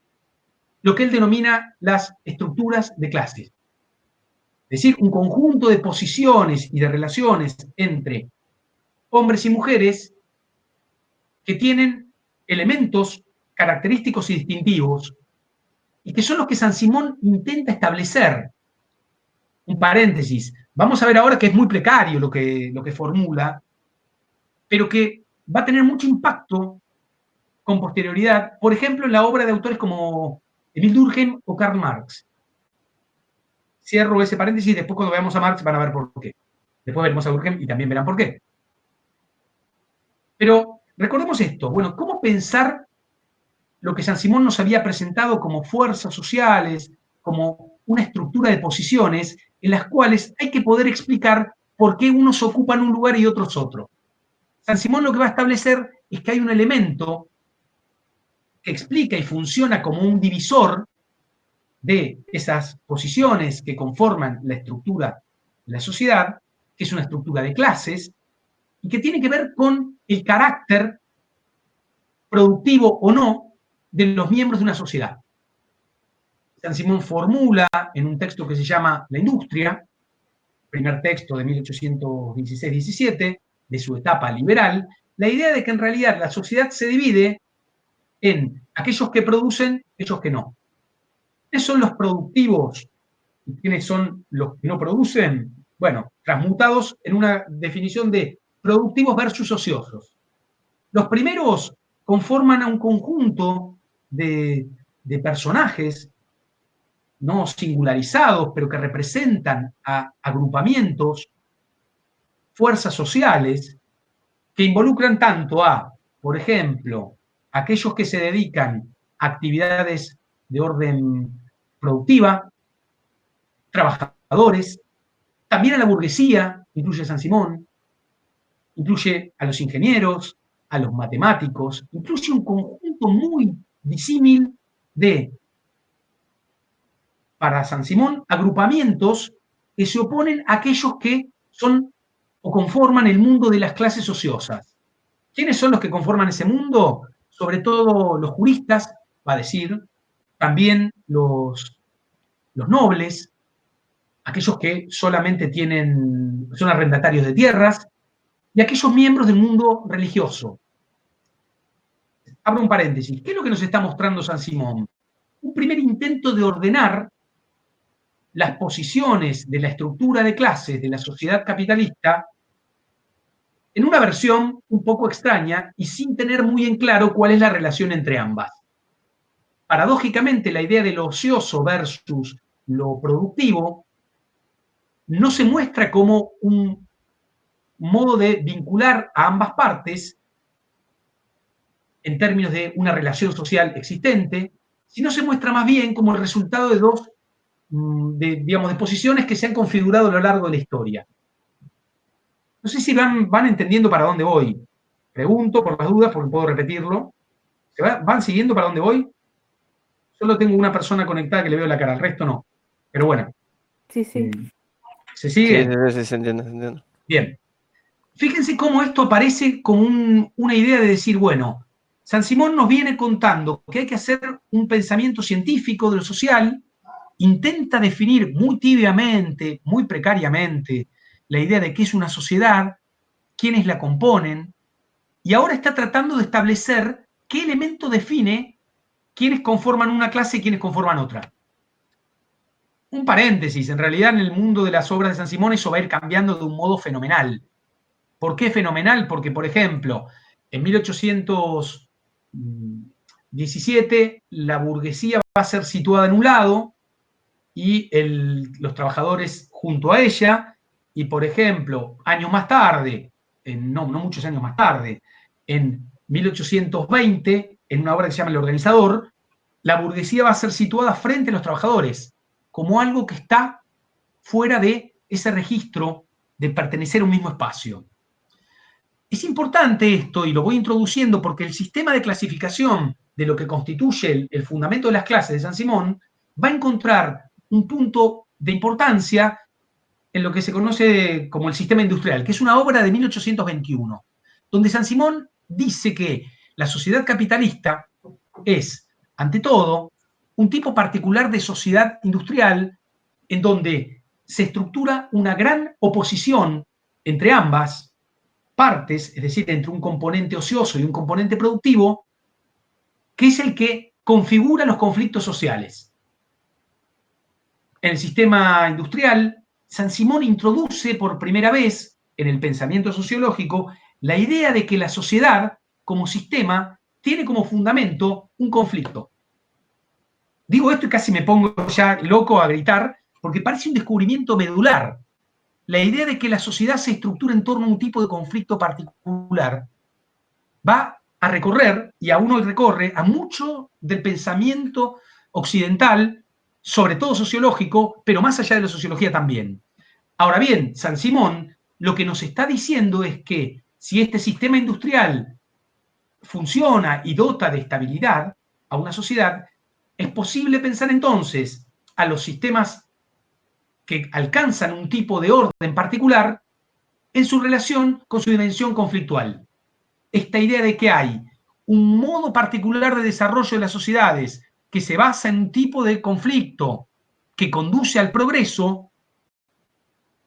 lo que él denomina las estructuras de clases. Es decir, un conjunto de posiciones y de relaciones entre hombres y mujeres que tienen elementos característicos y distintivos y que son los que Saint-Simon intenta establecer. Un paréntesis, vamos a ver ahora que es muy precario lo que formula, pero que va a tener mucho impacto con posterioridad, por ejemplo, en la obra de autores como Emil Durkheim o Karl Marx. Cierro ese paréntesis y después cuando veamos a Marx van a ver por qué. Después veremos a Durkheim y también verán por qué. Pero recordemos esto, bueno, ¿cómo pensar lo que Saint-Simon nos había presentado como fuerzas sociales, como una estructura de posiciones en las cuales hay que poder explicar por qué unos ocupan un lugar y otros otro? Saint-Simon lo que va a establecer es que hay un elemento que explica y funciona como un divisor de esas posiciones que conforman la estructura de la sociedad, que es una estructura de clases, y que tiene que ver con el carácter productivo o no de los miembros de una sociedad. Saint-Simon formula en un texto que se llama La Industria, primer texto de 1816-17, de su etapa liberal, la idea de que en realidad la sociedad se divide en aquellos que producen y aquellos que no. ¿Quiénes son los productivos y quiénes son los que no producen? Bueno, transmutados en una definición de productivos versus ociosos. Los primeros conforman a un conjunto de personajes no singularizados, pero que representan a agrupamientos, fuerzas sociales, que involucran tanto a, por ejemplo, aquellos que se dedican a actividades de orden productiva, trabajadores, también a la burguesía, incluye Saint-Simon, incluye a los ingenieros, a los matemáticos, incluye un conjunto muy disímil de, para Saint-Simon, agrupamientos que se oponen a aquellos que son o conforman el mundo de las clases ociosas. ¿Quiénes son los que conforman ese mundo? Sobre todo los juristas, va a decir, también los nobles, aquellos que solamente son arrendatarios de tierras, y aquellos miembros del mundo religioso. Abro un paréntesis. ¿Qué es lo que nos está mostrando Saint-Simon? Un primer intento de ordenar las posiciones de la estructura de clases de la sociedad capitalista en una versión un poco extraña y sin tener muy en claro cuál es la relación entre ambas. Paradójicamente, la idea de lo ocioso versus lo productivo no se muestra como un modo de vincular a ambas partes en términos de una relación social existente, sino se muestra más bien como el resultado de dos, digamos, de posiciones que se han configurado a lo largo de la historia. No sé si van entendiendo para dónde voy. Pregunto por las dudas, porque puedo repetirlo. ¿Van siguiendo para dónde voy? Solo tengo una persona conectada que le veo la cara, el resto no. Pero bueno. Sí, sí. ¿Se sigue? Sí, se entiende, se entiende. Bien. Fíjense cómo esto aparece como una idea de decir, bueno, Saint-Simon nos viene contando que hay que hacer un pensamiento científico de lo social, intenta definir muy tibiamente, muy precariamente, la idea de qué es una sociedad, quiénes la componen, y ahora está tratando de establecer qué elemento define quiénes conforman una clase y quiénes conforman otra. Un paréntesis, en realidad en el mundo de las obras de Saint-Simon eso va a ir cambiando de un modo fenomenal. ¿Por qué fenomenal? Porque, por ejemplo, en 1817 la burguesía va a ser situada en un lado y los trabajadores junto a ella, y por ejemplo, años más tarde, no muchos años más tarde, en 1820, en una obra que se llama El Organizador, la burguesía va a ser situada frente a los trabajadores, como algo que está fuera de ese registro de pertenecer a un mismo espacio. Es importante esto, y lo voy introduciendo, porque el sistema de clasificación de lo que constituye el fundamento de las clases de Saint-Simon va a encontrar un punto de importancia en lo que se conoce como el sistema industrial, que es una obra de 1821, donde Saint-Simon dice que la sociedad capitalista es, ante todo, un tipo particular de sociedad industrial en donde se estructura una gran oposición entre ambas partes, es decir, entre un componente ocioso y un componente productivo, que es el que configura los conflictos sociales. En el sistema industrial, Saint-Simon introduce por primera vez en el pensamiento sociológico la idea de que la sociedad, como sistema, tiene como fundamento un conflicto. Digo esto y casi me pongo ya loco a gritar, porque parece un descubrimiento medular. La idea de que la sociedad se estructura en torno a un tipo de conflicto particular va a recorrer, y aún hoy recorre, a mucho del pensamiento occidental, sobre todo sociológico, pero más allá de la sociología también. Ahora bien, San Simón lo que nos está diciendo es que si este sistema industrial funciona y dota de estabilidad a una sociedad, es posible pensar entonces a los sistemas que alcanzan un tipo de orden particular en su relación con su dimensión conflictual. Esta idea de que hay un modo particular de desarrollo de las sociedades que se basa en un tipo de conflicto que conduce al progreso,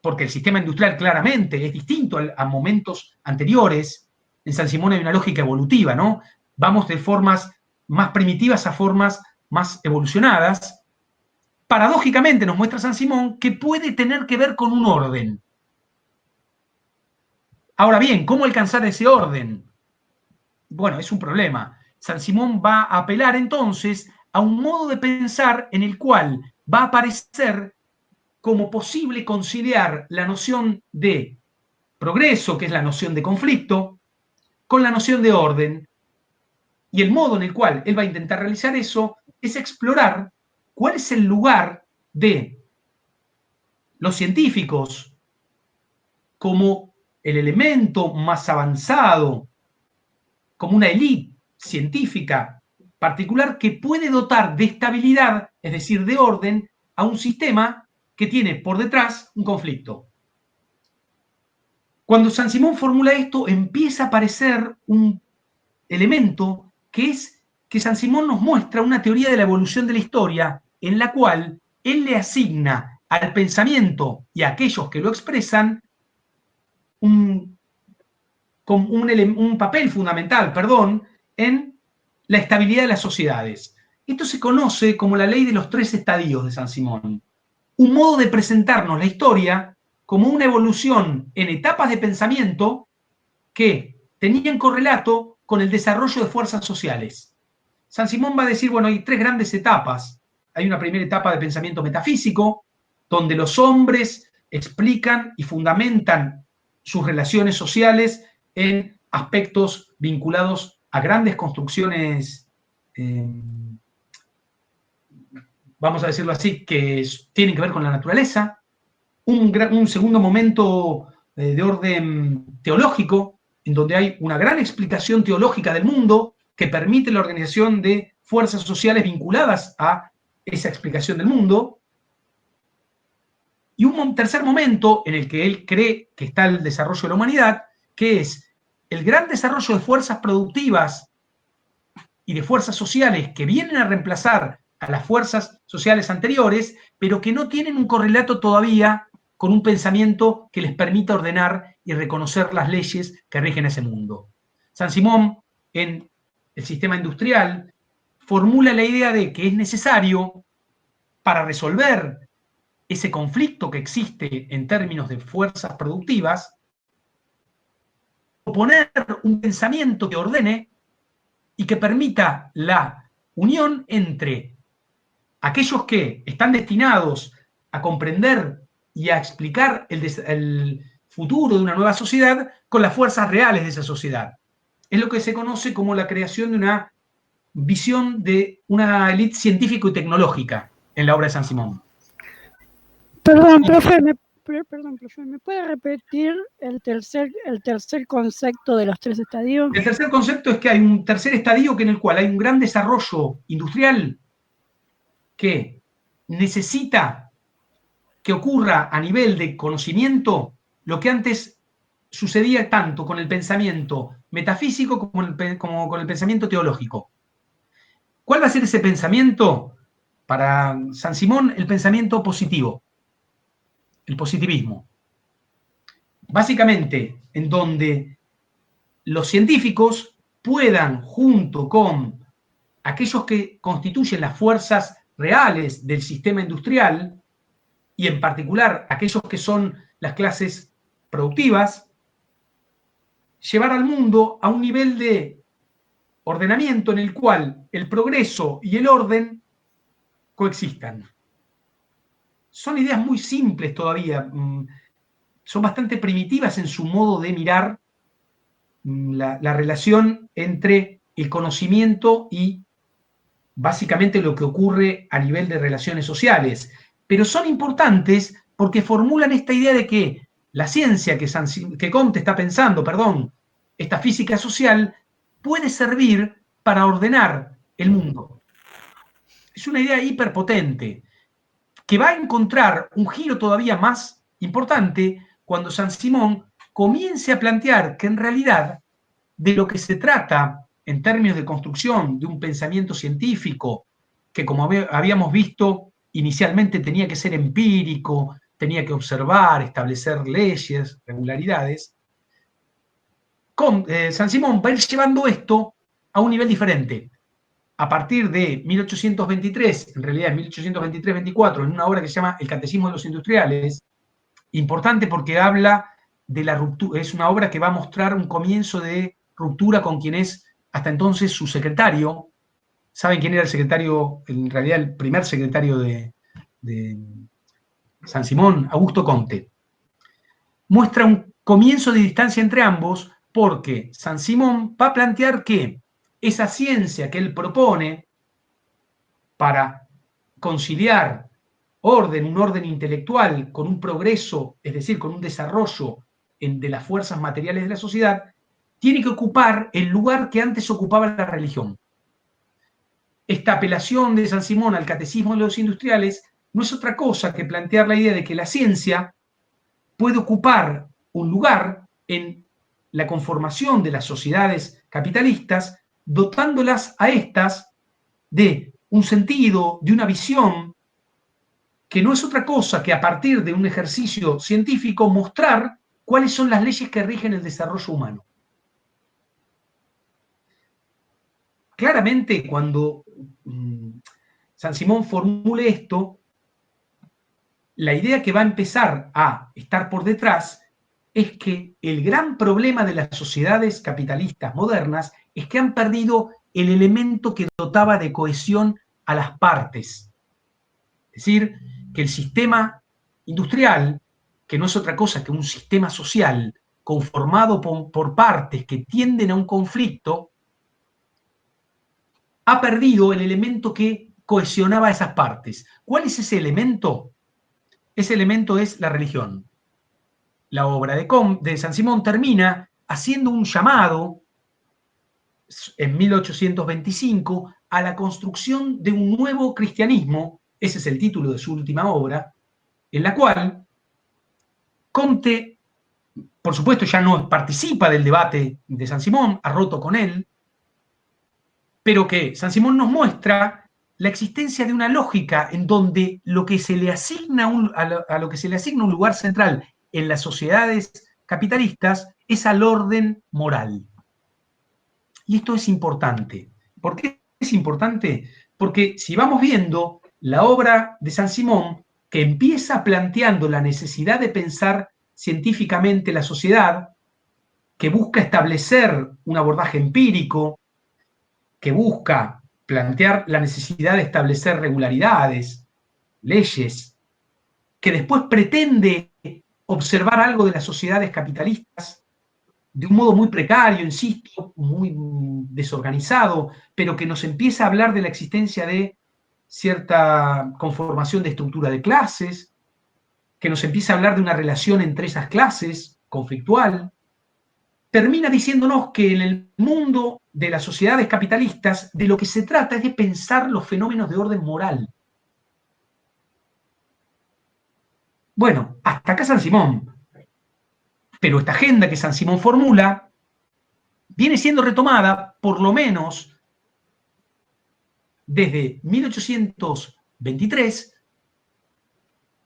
porque el sistema industrial claramente es distinto a momentos anteriores. En San Simón hay una lógica evolutiva, ¿no? Vamos de formas más primitivas a formas más evolucionadas. Paradójicamente nos muestra San Simón que puede tener que ver con un orden. Ahora bien, ¿cómo alcanzar ese orden? Bueno, es un problema. San Simón va a apelar entonces a un modo de pensar en el cual va a aparecer como posible conciliar la noción de progreso, que es la noción de conflicto, con la noción de orden. Y el modo en el cual él va a intentar realizar eso es explorar cuál es el lugar de los científicos como el elemento más avanzado, como una élite científica particular que puede dotar de estabilidad, es decir, de orden, a un sistema que tiene por detrás un conflicto. Cuando San Simón formula esto, empieza a aparecer un elemento que es que San Simón nos muestra una teoría de la evolución de la historia en la cual él le asigna al pensamiento y a aquellos que lo expresan un papel fundamental, en la estabilidad de las sociedades. Esto se conoce como la ley de los 3 estadios de San Simón, un modo de presentarnos la historia como una evolución en etapas de pensamiento que tenían correlato con el desarrollo de fuerzas sociales. San Simón va a decir, bueno, hay 3 grandes etapas. Hay una primera etapa de pensamiento metafísico, donde los hombres explican y fundamentan sus relaciones sociales en aspectos vinculados a grandes construcciones, vamos a decirlo así, que tienen que ver con la naturaleza. Un segundo momento de orden teológico, en donde hay una gran explicación teológica del mundo que permite la organización de fuerzas sociales vinculadas a esa explicación del mundo. Y un tercer momento en el que él cree que está el desarrollo de la humanidad, que es el gran desarrollo de fuerzas productivas y de fuerzas sociales que vienen a reemplazar a las fuerzas sociales anteriores, pero que no tienen un correlato todavía con un pensamiento que les permita ordenar y reconocer las leyes que rigen ese mundo. San Simón, en el sistema industrial, formula la idea de que es necesario, para resolver ese conflicto que existe en términos de fuerzas productivas, proponer un pensamiento que ordene y que permita la unión entre aquellos que están destinados a comprender y a explicar el futuro de una nueva sociedad con las fuerzas reales de esa sociedad. Es lo que se conoce como la creación de una visión de una élite científico y tecnológica en la obra de San Simón. Perdón, profe, ¿me puede repetir el tercer concepto de los 3 estadios? El tercer concepto es que hay un tercer estadio en el cual hay un gran desarrollo industrial que necesita que ocurra a nivel de conocimiento lo que antes sucedía tanto con el pensamiento metafísico como con el pensamiento teológico. ¿Cuál va a ser ese pensamiento? Para San Simón, el pensamiento positivo, el positivismo. Básicamente, en donde los científicos puedan, junto con aquellos que constituyen las fuerzas reales del sistema industrial, y en particular aquellos que son las clases productivas, llevar al mundo a un nivel de ordenamiento en el cual el progreso y el orden coexistan. Son ideas muy simples todavía, son bastante primitivas en su modo de mirar la relación entre el conocimiento y básicamente lo que ocurre a nivel de relaciones sociales, pero son importantes porque formulan esta idea de que la ciencia que Comte está pensando, esta física social, puede servir para ordenar el mundo. Es una idea hiperpotente que va a encontrar un giro todavía más importante cuando Saint-Simon comience a plantear que en realidad de lo que se trata en términos de construcción de un pensamiento científico, que como habíamos visto, inicialmente tenía que ser empírico, tenía que observar, establecer leyes, regularidades, Saint-Simon va a ir llevando esto a un nivel diferente. A partir de 1823, en realidad en 1823-24, en una obra que se llama El Catecismo de los Industriales, importante porque habla de la ruptura, es una obra que va a mostrar un comienzo de ruptura con quien es hasta entonces su secretario. ¿Saben quién era el secretario, en realidad el primer secretario de Saint-Simon? Augusto Comte. Muestra un comienzo de distancia entre ambos porque Saint-Simon va a plantear que esa ciencia que él propone para conciliar un orden intelectual con un progreso, es decir, con un desarrollo de las fuerzas materiales de la sociedad, tiene que ocupar el lugar que antes ocupaba la religión. Esta apelación de Saint-Simon al catecismo de los industriales no es otra cosa que plantear la idea de que la ciencia puede ocupar un lugar en la conformación de las sociedades capitalistas, dotándolas a estas de un sentido, de una visión, que no es otra cosa que a partir de un ejercicio científico mostrar cuáles son las leyes que rigen el desarrollo humano. Claramente, cuando Saint-Simon formule esto, la idea que va a empezar a estar por detrás es que el gran problema de las sociedades capitalistas modernas es que han perdido el elemento que dotaba de cohesión a las partes. Es decir, que el sistema industrial, que no es otra cosa que un sistema social conformado por partes que tienden a un conflicto, ha perdido el elemento que cohesionaba a esas partes. ¿Cuál es ese elemento? Ese elemento es la religión. La obra de Saint-Simon termina haciendo un llamado en 1825 a la construcción de un nuevo cristianismo, ese es el título de su última obra, en la cual Comte, por supuesto, ya no participa del debate de Saint-Simon, ha roto con él, pero que Saint-Simon nos muestra la existencia de una lógica en donde lo que se le asigna a lo que se le asigna un lugar central en las sociedades capitalistas es al orden moral. Y esto es importante. ¿Por qué es importante? Porque si vamos viendo la obra de Saint-Simon, que empieza planteando la necesidad de pensar científicamente la sociedad, que busca establecer un abordaje empírico, que busca plantear la necesidad de establecer regularidades, leyes, que después pretende observar algo de las sociedades capitalistas de un modo muy precario, insisto, muy desorganizado, pero que nos empieza a hablar de la existencia de cierta conformación de estructura de clases, que nos empieza a hablar de una relación entre esas clases conflictual, termina diciéndonos que en el mundo de las sociedades capitalistas de lo que se trata es de pensar los fenómenos de orden moral. Bueno, hasta acá Saint-Simon, pero esta agenda que Saint-Simon formula viene siendo retomada por lo menos desde 1823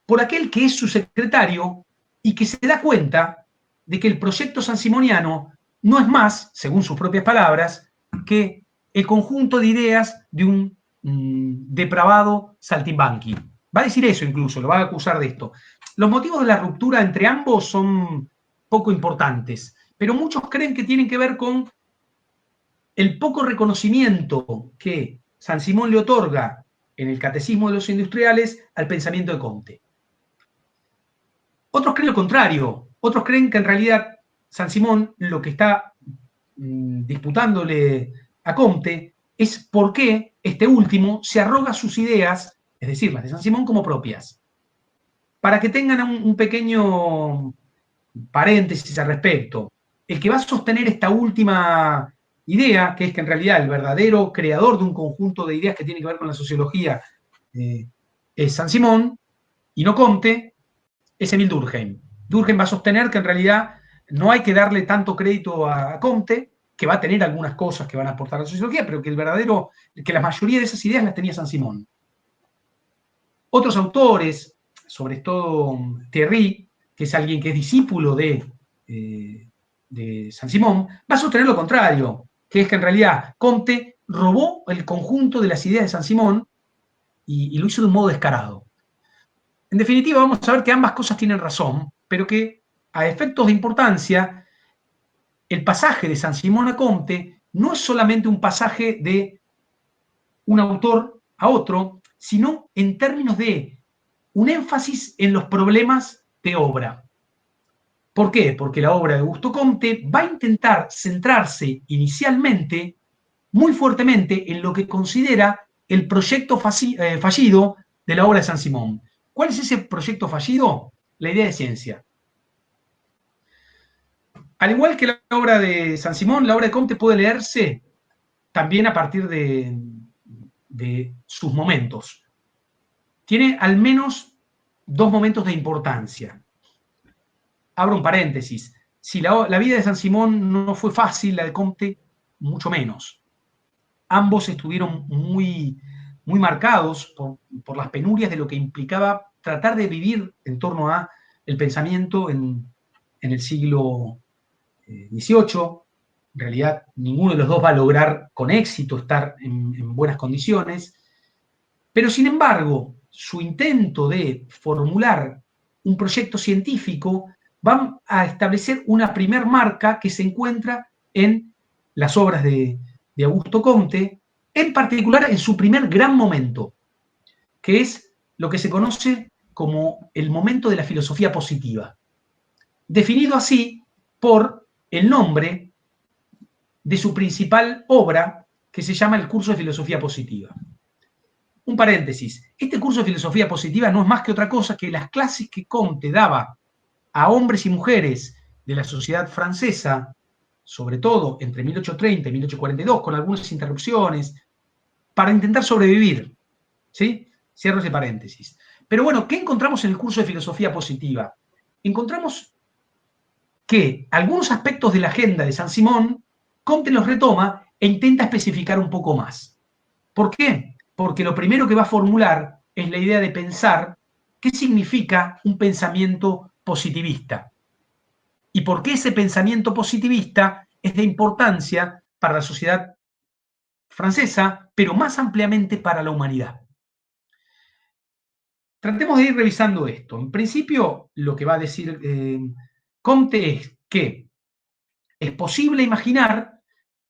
por aquel que es su secretario y que se da cuenta de que el proyecto saint-simoniano no es más, según sus propias palabras, que el conjunto de ideas de un depravado saltimbanqui. Va a decir eso incluso, lo va a acusar de esto. Los motivos de la ruptura entre ambos son poco importantes, pero muchos creen que tienen que ver con el poco reconocimiento que Saint-Simon le otorga en el Catecismo de los Industriales al pensamiento de Comte. Otros creen lo contrario, otros creen que en realidad Saint-Simon lo que está disputándole a Comte es por qué este último se arroga sus ideas, es decir, las de Saint-Simon, como propias. Para que tengan un pequeño paréntesis al respecto, el que va a sostener esta última idea, que es que en realidad el verdadero creador de un conjunto de ideas que tiene que ver con la sociología es Saint-Simon y no Comte, es Emile Durkheim. Durkheim va a sostener que en realidad no hay que darle tanto crédito a Comte, que va a tener algunas cosas que van a aportar a la sociología, pero que la mayoría de esas ideas las tenía Saint-Simon. Otros autores, sobre todo Thierry, que es alguien que es discípulo de Saint-Simon, va a sostener lo contrario, que es que en realidad Comte robó el conjunto de las ideas de Saint-Simon y lo hizo de un modo descarado. En definitiva, vamos a ver que ambas cosas tienen razón, pero que a efectos de importancia, el pasaje de Saint-Simon a Comte no es solamente un pasaje de un autor a otro, sino en términos de un énfasis en los problemas de obra. ¿Por qué? Porque la obra de Augusto Comte va a intentar centrarse inicialmente muy fuertemente en lo que considera el proyecto fallido de la obra de Saint-Simon. ¿Cuál es ese proyecto fallido? La idea de ciencia. Al igual que la obra de Saint-Simon, la obra de Comte puede leerse también a partir de sus momentos. Tiene al menos dos momentos de importancia. Abro un paréntesis. Si la vida de Saint-Simon no fue fácil, la de Comte mucho menos. Ambos estuvieron muy marcados por las penurias de lo que implicaba tratar de vivir en torno a el pensamiento en el siglo XVIII. En realidad, ninguno de los dos va a lograr con éxito estar en buenas condiciones. Pero, sin embargo, su intento de formular un proyecto científico va a establecer una primer marca que se encuentra en las obras de Augusto Comte, en particular en su primer gran momento, que es lo que se conoce como el momento de la filosofía positiva, definido así por el nombre de su principal obra, que se llama el Curso de Filosofía Positiva. Un paréntesis, este curso de filosofía positiva no es más que otra cosa que las clases que Comte daba a hombres y mujeres de la sociedad francesa, sobre todo entre 1830 y 1842, con algunas interrupciones, para intentar sobrevivir. ¿Sí? Cierro ese paréntesis. Pero bueno, ¿qué encontramos en el curso de filosofía positiva? Encontramos que algunos aspectos de la agenda de Saint-Simon, Comte los retoma e intenta especificar un poco más. ¿Por qué? Porque lo primero que va a formular es la idea de pensar qué significa un pensamiento positivista y por qué ese pensamiento positivista es de importancia para la sociedad francesa, pero más ampliamente para la humanidad. Tratemos de ir revisando esto. En principio, lo que va a decir Comte es que es posible imaginar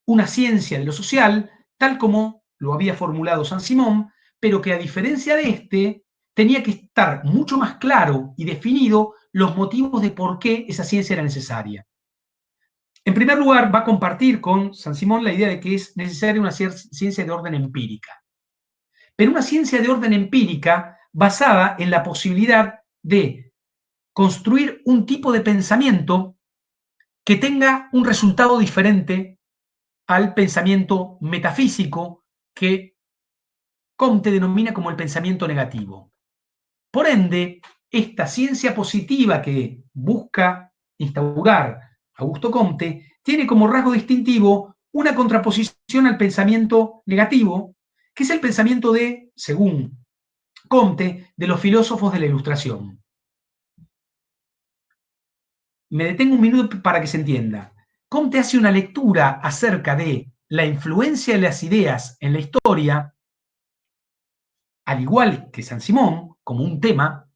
una ciencia de lo social tal como lo había formulado Saint-Simon, pero que a diferencia de este, tenía que estar mucho más claro y definido los motivos de por qué esa ciencia era necesaria. En primer lugar, va a compartir con Saint-Simon la idea de que es necesaria una ciencia de orden empírica, pero una ciencia de orden empírica basada en la posibilidad de construir un tipo de pensamiento que tenga un resultado diferente al pensamiento metafísico que Comte denomina como el pensamiento negativo. Por ende, esta ciencia positiva que busca instaurar Augusto Comte tiene como rasgo distintivo una contraposición al pensamiento negativo, que es el pensamiento de, según Comte, de los filósofos de la Ilustración. Me detengo un minuto para que se entienda. Comte hace una lectura acerca de la influencia de las ideas en la historia, al igual que Saint-Simon, como un tema,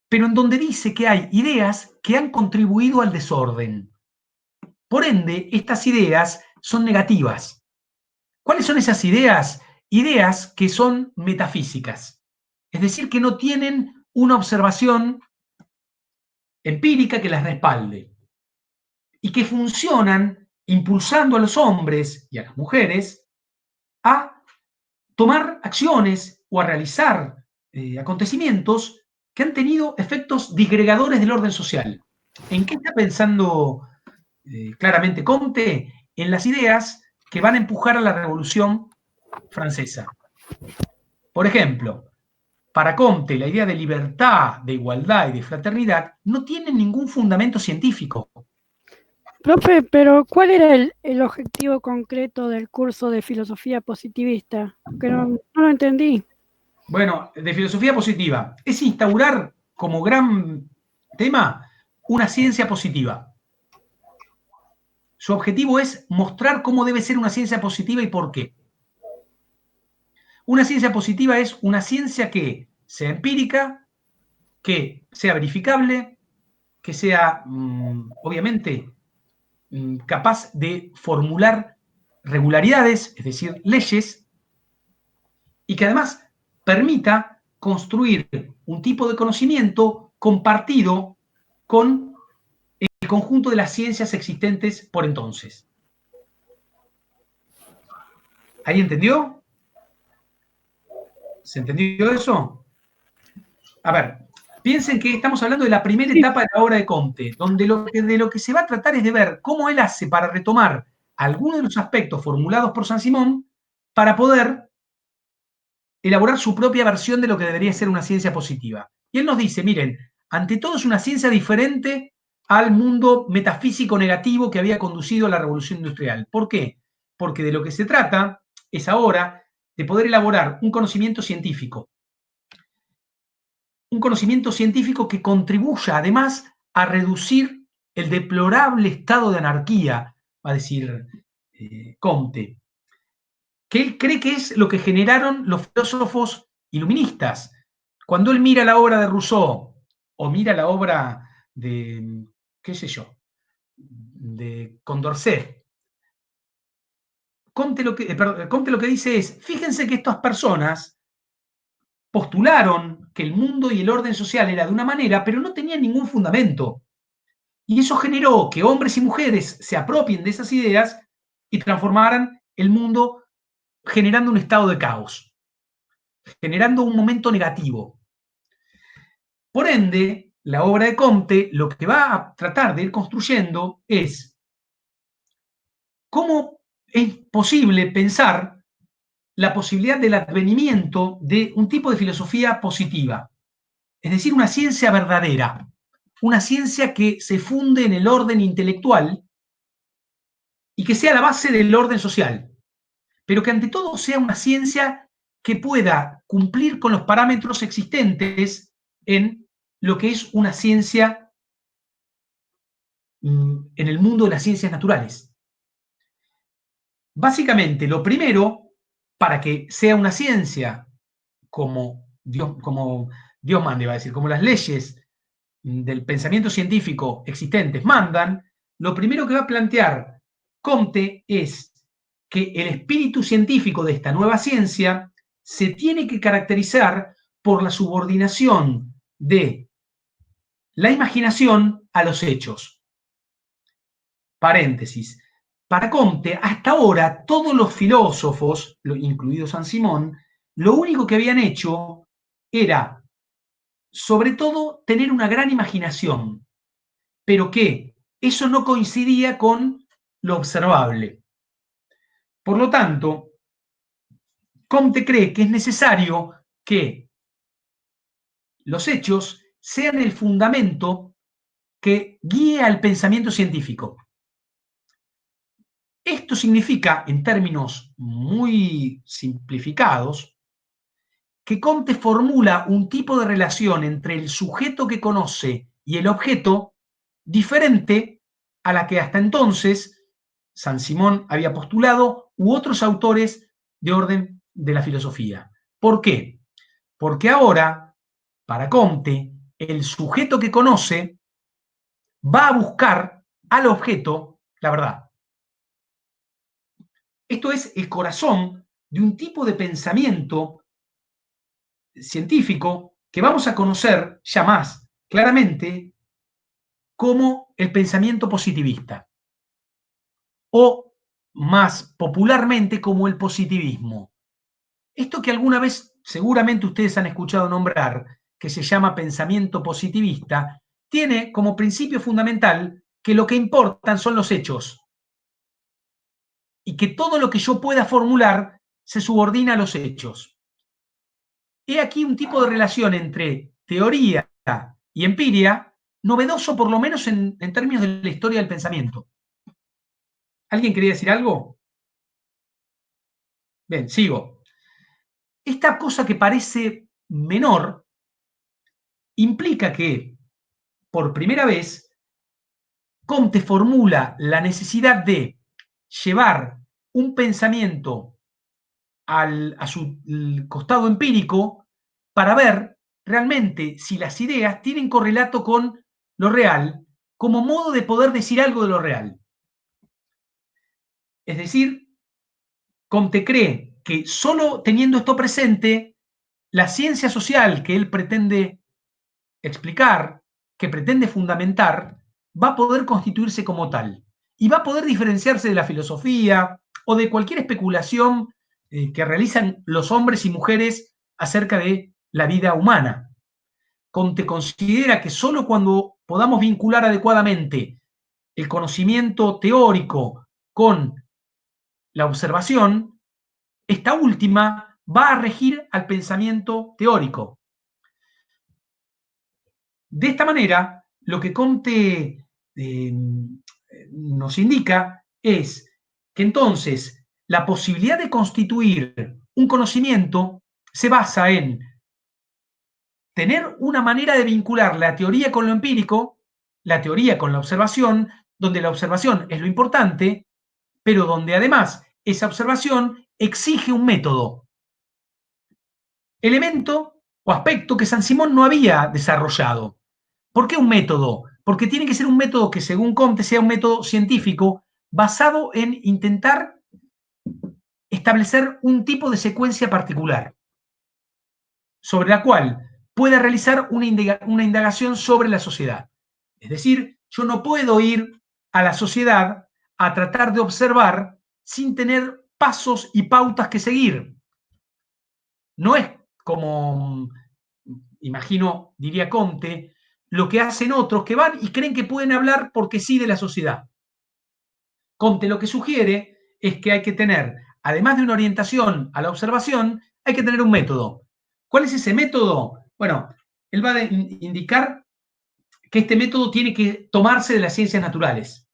pero en donde dice que hay ideas que han contribuido al desorden. Por ende, estas ideas son negativas. ¿Cuáles son esas ideas? Ideas que son metafísicas, es decir, que no tienen una observación empírica que las respalde y que funcionan impulsando a los hombres y a las mujeres a tomar acciones o a realizar acontecimientos que han tenido efectos disgregadores del orden social. ¿En qué está pensando claramente Comte? En las ideas que van a empujar a la Revolución Francesa. Por ejemplo, para Comte, la idea de libertad, de igualdad y de fraternidad no tiene ningún fundamento científico. Profe, pero ¿cuál era el objetivo concreto del curso de filosofía positivista? Que no lo entendí. Bueno, de filosofía positiva es instaurar como gran tema una ciencia positiva. Su objetivo es mostrar cómo debe ser una ciencia positiva y por qué. Una ciencia positiva es una ciencia que sea empírica, que sea verificable, que sea, obviamente, capaz de formular regularidades, es decir, leyes, y que además permita construir un tipo de conocimiento compartido con el conjunto de las ciencias existentes por entonces. ¿Ahí entendió? ¿Se entendió eso? A ver, piensen que estamos hablando de la primera etapa de la obra de Comte, donde de lo que se va a tratar es de ver cómo él hace para retomar algunos de los aspectos formulados por Saint-Simon para poder elaborar su propia versión de lo que debería ser una ciencia positiva. Y él nos dice, miren, ante todo es una ciencia diferente al mundo metafísico negativo que había conducido a la revolución industrial. ¿Por qué? Porque de lo que se trata es ahora de poder elaborar un conocimiento científico. Un conocimiento científico que contribuya además a reducir el deplorable estado de anarquía, va a decir Comte, que él cree que es lo que generaron los filósofos iluministas. Cuando él mira la obra de Rousseau o mira la obra de, qué sé yo, de Condorcet, Comte lo que dice es, fíjense que estas personas postularon que el mundo y el orden social era de una manera, pero no tenían ningún fundamento. Y eso generó que hombres y mujeres se apropien de esas ideas y transformaran el mundo generando un estado de caos, generando un momento negativo. Por ende, la obra de Comte lo que va a tratar de ir construyendo es cómo es posible pensar la posibilidad del advenimiento de un tipo de filosofía positiva, es decir, una ciencia verdadera, una ciencia que se funde en el orden intelectual y que sea la base del orden social, pero que ante todo sea una ciencia que pueda cumplir con los parámetros existentes en lo que es una ciencia en el mundo de las ciencias naturales. Básicamente, lo primero, para que sea una ciencia como Dios manda, iba a decir, como las leyes del pensamiento científico existentes mandan, lo primero que va a plantear Comte es que el espíritu científico de esta nueva ciencia se tiene que caracterizar por la subordinación de la imaginación a los hechos. Paréntesis. Para Comte, hasta ahora, todos los filósofos, incluido Saint-Simon, lo único que habían hecho era, sobre todo, tener una gran imaginación, pero que eso no coincidía con lo observable. Por lo tanto, Comte cree que es necesario que los hechos sean el fundamento que guíe al pensamiento científico. Esto significa, en términos muy simplificados, que Comte formula un tipo de relación entre el sujeto que conoce y el objeto diferente a la que hasta entonces Saint-Simon había postulado u otros autores de orden de la filosofía. ¿Por qué? Porque ahora, para Comte, el sujeto que conoce va a buscar al objeto la verdad. Esto es el corazón de un tipo de pensamiento científico que vamos a conocer ya más claramente como el pensamiento positivista, o más popularmente como el positivismo. Esto que alguna vez seguramente ustedes han escuchado nombrar, que se llama pensamiento positivista, tiene como principio fundamental que lo que importan son los hechos y que todo lo que yo pueda formular se subordina a los hechos. He aquí un tipo de relación entre teoría y empiria novedoso, por lo menos en términos de la historia del pensamiento. ¿Alguien quería decir algo? Bien, sigo. Esta cosa que parece menor implica que, por primera vez, Comte formula la necesidad de llevar un pensamiento a su costado empírico para ver realmente si las ideas tienen correlato con lo real, como modo de poder decir algo de lo real. Es decir, Comte cree que solo teniendo esto presente, la ciencia social que él pretende explicar, que pretende fundamentar, va a poder constituirse como tal y va a poder diferenciarse de la filosofía o de cualquier especulación que realizan los hombres y mujeres acerca de la vida humana. Comte considera que solo cuando podamos vincular adecuadamente el conocimiento teórico con la observación, esta última va a regir al pensamiento teórico. De esta manera, lo que Comte nos indica es que entonces la posibilidad de constituir un conocimiento se basa en tener una manera de vincular la teoría con lo empírico, la teoría con la observación, donde la observación es lo importante, pero donde además esa observación exige un método, elemento o aspecto que Saint-Simon no había desarrollado. ¿Por qué un método? Porque tiene que ser un método que, según Comte, sea un método científico basado en intentar establecer un tipo de secuencia particular, sobre la cual pueda realizar una indagación sobre la sociedad. Es decir, yo no puedo ir a la sociedad a tratar de observar sin tener pasos y pautas que seguir. No es como, imagino, diría Comte, lo que hacen otros que van y creen que pueden hablar porque sí de la sociedad. Comte lo que sugiere es que hay que tener, además de una orientación a la observación, hay que tener un método. ¿Cuál es ese método? Bueno, él va a indicar que este método tiene que tomarse de las ciencias naturales.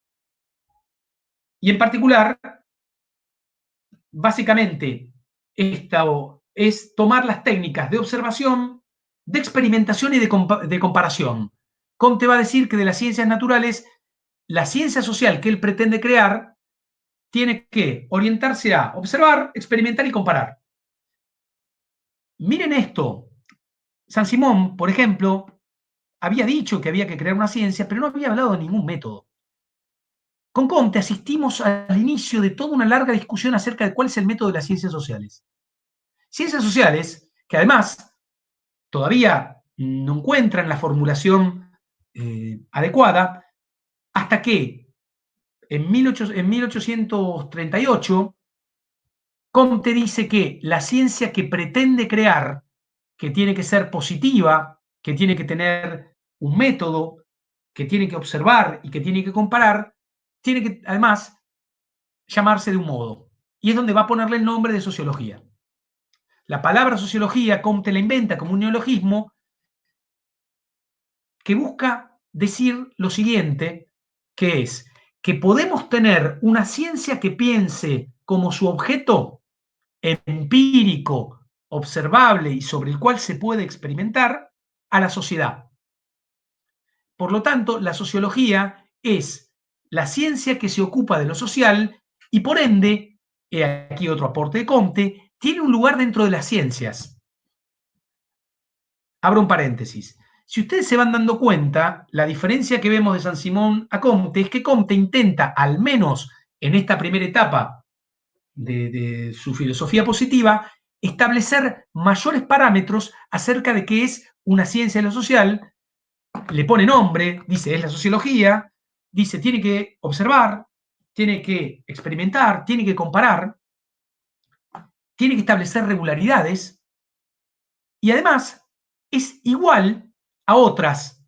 Y en particular, básicamente, esto es tomar las técnicas de observación, de experimentación y de comparación. Comte va a decir que de las ciencias naturales, la ciencia social que él pretende crear tiene que orientarse a observar, experimentar y comparar. Miren esto. Saint-Simon, por ejemplo, había dicho que había que crear una ciencia, pero no había hablado de ningún método. Con Comte asistimos al inicio de toda una larga discusión acerca de cuál es el método de las ciencias sociales. Ciencias sociales que además todavía no encuentran la formulación adecuada hasta que en 1838 Comte dice que la ciencia que pretende crear, que tiene que ser positiva, que tiene que tener un método, que tiene que observar y que tiene que comparar, tiene que además llamarse de un modo. Y es donde va a ponerle el nombre de sociología. La palabra sociología, Comte la inventa como un neologismo que busca decir lo siguiente, que es que podemos tener una ciencia que piense como su objeto empírico, observable y sobre el cual se puede experimentar a la sociedad. Por lo tanto, la sociología es la ciencia que se ocupa de lo social y por ende, aquí otro aporte de Comte, tiene un lugar dentro de las ciencias. Abro un paréntesis. Si ustedes se van dando cuenta, la diferencia que vemos de Saint-Simon a Comte es que Comte intenta, al menos en esta primera etapa de su filosofía positiva, establecer mayores parámetros acerca de qué es una ciencia de lo social. Le pone nombre, dice, es la sociología, dice, tiene que observar, tiene que experimentar, tiene que comparar, tiene que establecer regularidades y además es igual a otras,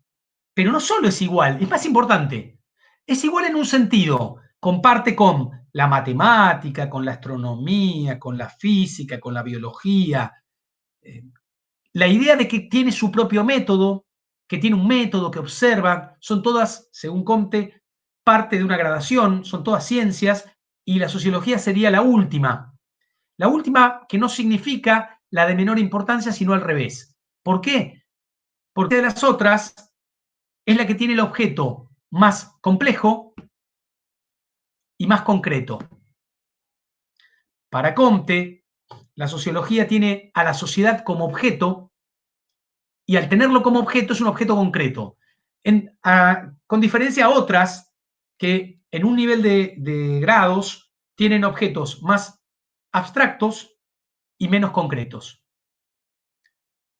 pero no solo es igual, es más importante, es igual en un sentido, comparte con la matemática, con la astronomía, con la física, con la biología, la idea de que tiene su propio método, que tiene un método que observa, son todas, según Comte, parte de una gradación, son todas ciencias, y la sociología sería la última. La última que no significa la de menor importancia, sino al revés. ¿Por qué? Porque de las otras es la que tiene el objeto más complejo y más concreto. Para Comte, la sociología tiene a la sociedad como objeto y al tenerlo como objeto es un objeto concreto. Con diferencia a otras que en un nivel de grados tienen objetos más abstractos y menos concretos.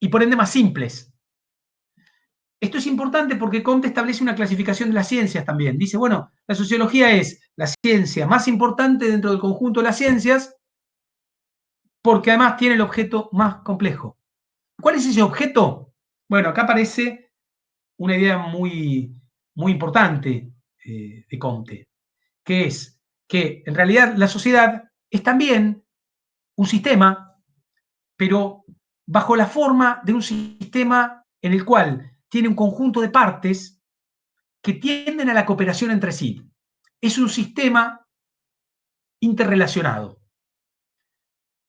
Y por ende más simples. Esto es importante porque Comte establece una clasificación de las ciencias también. Dice, bueno, la sociología es la ciencia más importante dentro del conjunto de las ciencias porque además tiene el objeto más complejo. ¿Cuál es ese objeto? Bueno, acá aparece una idea muy, muy importante de Comte, que es que en realidad la sociedad es también un sistema, pero bajo la forma de un sistema en el cual tiene un conjunto de partes que tienden a la cooperación entre sí. Es un sistema interrelacionado.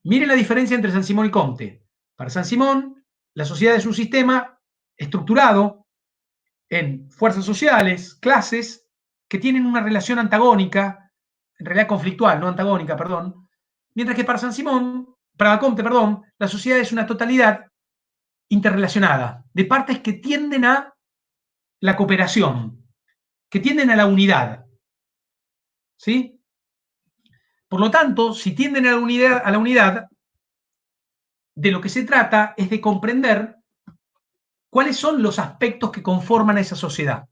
Miren la diferencia entre Saint-Simon y Comte. Para Saint-Simon, la sociedad es un sistema estructurado en fuerzas sociales, clases, que tienen una relación antagónica, en realidad conflictual, no antagónica, perdón, mientras que para Saint-Simon, para Comte, perdón, la sociedad es una totalidad interrelacionada, de partes que tienden a la cooperación, que tienden a la unidad. ¿Sí? Por lo tanto, si tienden a la unidad, de lo que se trata es de comprender cuáles son los aspectos que conforman a esa sociedad.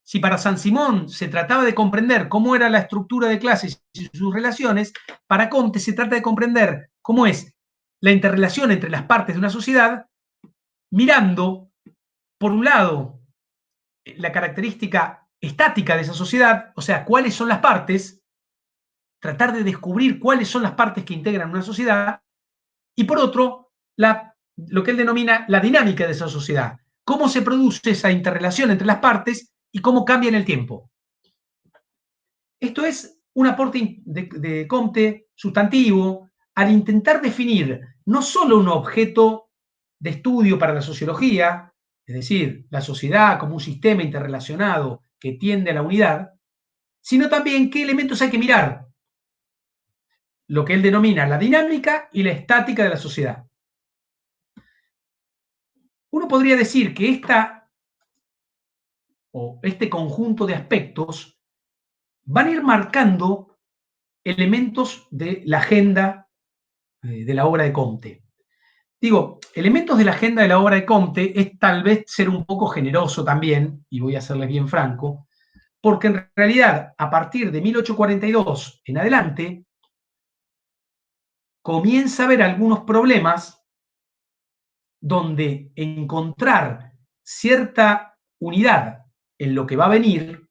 Si para Saint-Simon se trataba de comprender cómo era la estructura de clases y sus relaciones, para Comte se trata de comprender cómo es la interrelación entre las partes de una sociedad, mirando, por un lado, la característica estática de esa sociedad, o sea, cuáles son las partes, tratar de descubrir cuáles son las partes que integran una sociedad, y por otro, lo que él denomina la dinámica de esa sociedad, cómo se produce esa interrelación entre las partes y cómo cambia en el tiempo. Esto es un aporte de Comte sustantivo al intentar definir no solo un objeto de estudio para la sociología, es decir, la sociedad como un sistema interrelacionado que tiende a la unidad, sino también qué elementos hay que mirar, lo que él denomina la dinámica y la estática de la sociedad. Uno podría decir que este conjunto de aspectos van a ir marcando elementos de la agenda de la obra de Comte. Digo, elementos de la agenda de la obra de Comte es tal vez ser un poco generoso también, y voy a serles bien franco, porque en realidad a partir de 1842 en adelante comienza a haber algunos problemas donde encontrar cierta unidad en lo que va a venir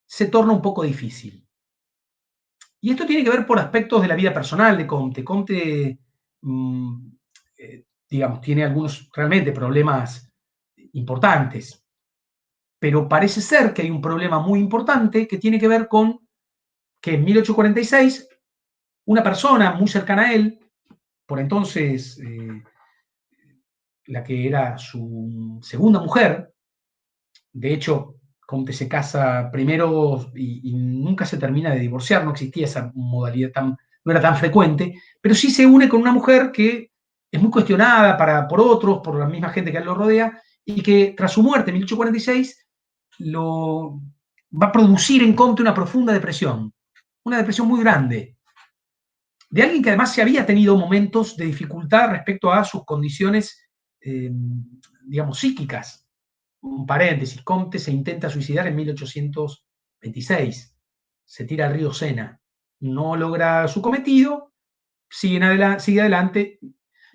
se torna un poco difícil. Y esto tiene que ver por aspectos de la vida personal de Comte. Comte, digamos, tiene algunos realmente problemas importantes, pero parece ser que hay un problema muy importante que tiene que ver con que en 1846 una persona muy cercana a él, por entonces la que era su segunda mujer, de hecho, Comte se casa primero y nunca se termina de divorciar, no existía esa modalidad, no era tan frecuente, pero sí se une con una mujer que es muy cuestionada por otros, por la misma gente que a él lo rodea, y que tras su muerte en 1846 va a producir en Comte una profunda depresión, una depresión muy grande. de alguien que además se había tenido momentos de dificultad respecto a sus condiciones, digamos, psíquicas. Un paréntesis, Comte se intenta suicidar en 1826, se tira al río Sena, no logra su cometido, sigue adelante,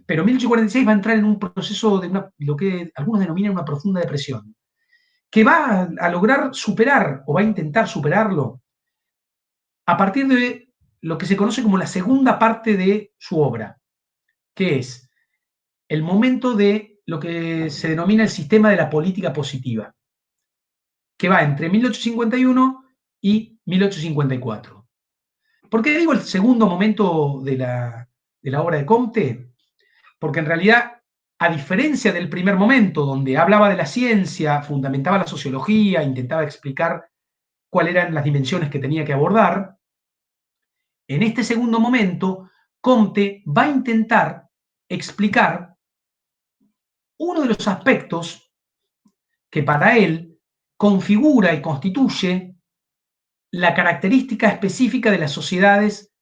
pero en 1846 va a entrar en un proceso de lo que algunos denominan una profunda depresión, que va a lograr superar, o va a intentar superarlo, a partir de lo que se conoce como la segunda parte de su obra, que es el momento de lo que se denomina el sistema de la política positiva, que va entre 1851 y 1854. ¿Por qué digo el segundo momento de la obra de Comte? Porque en realidad, a diferencia del primer momento, donde hablaba de la ciencia, fundamentaba la sociología, intentaba explicar cuáles eran las dimensiones que tenía que abordar, en este segundo momento, Comte va a intentar explicar uno de los aspectos que para él configura y constituye la característica específica de las sociedades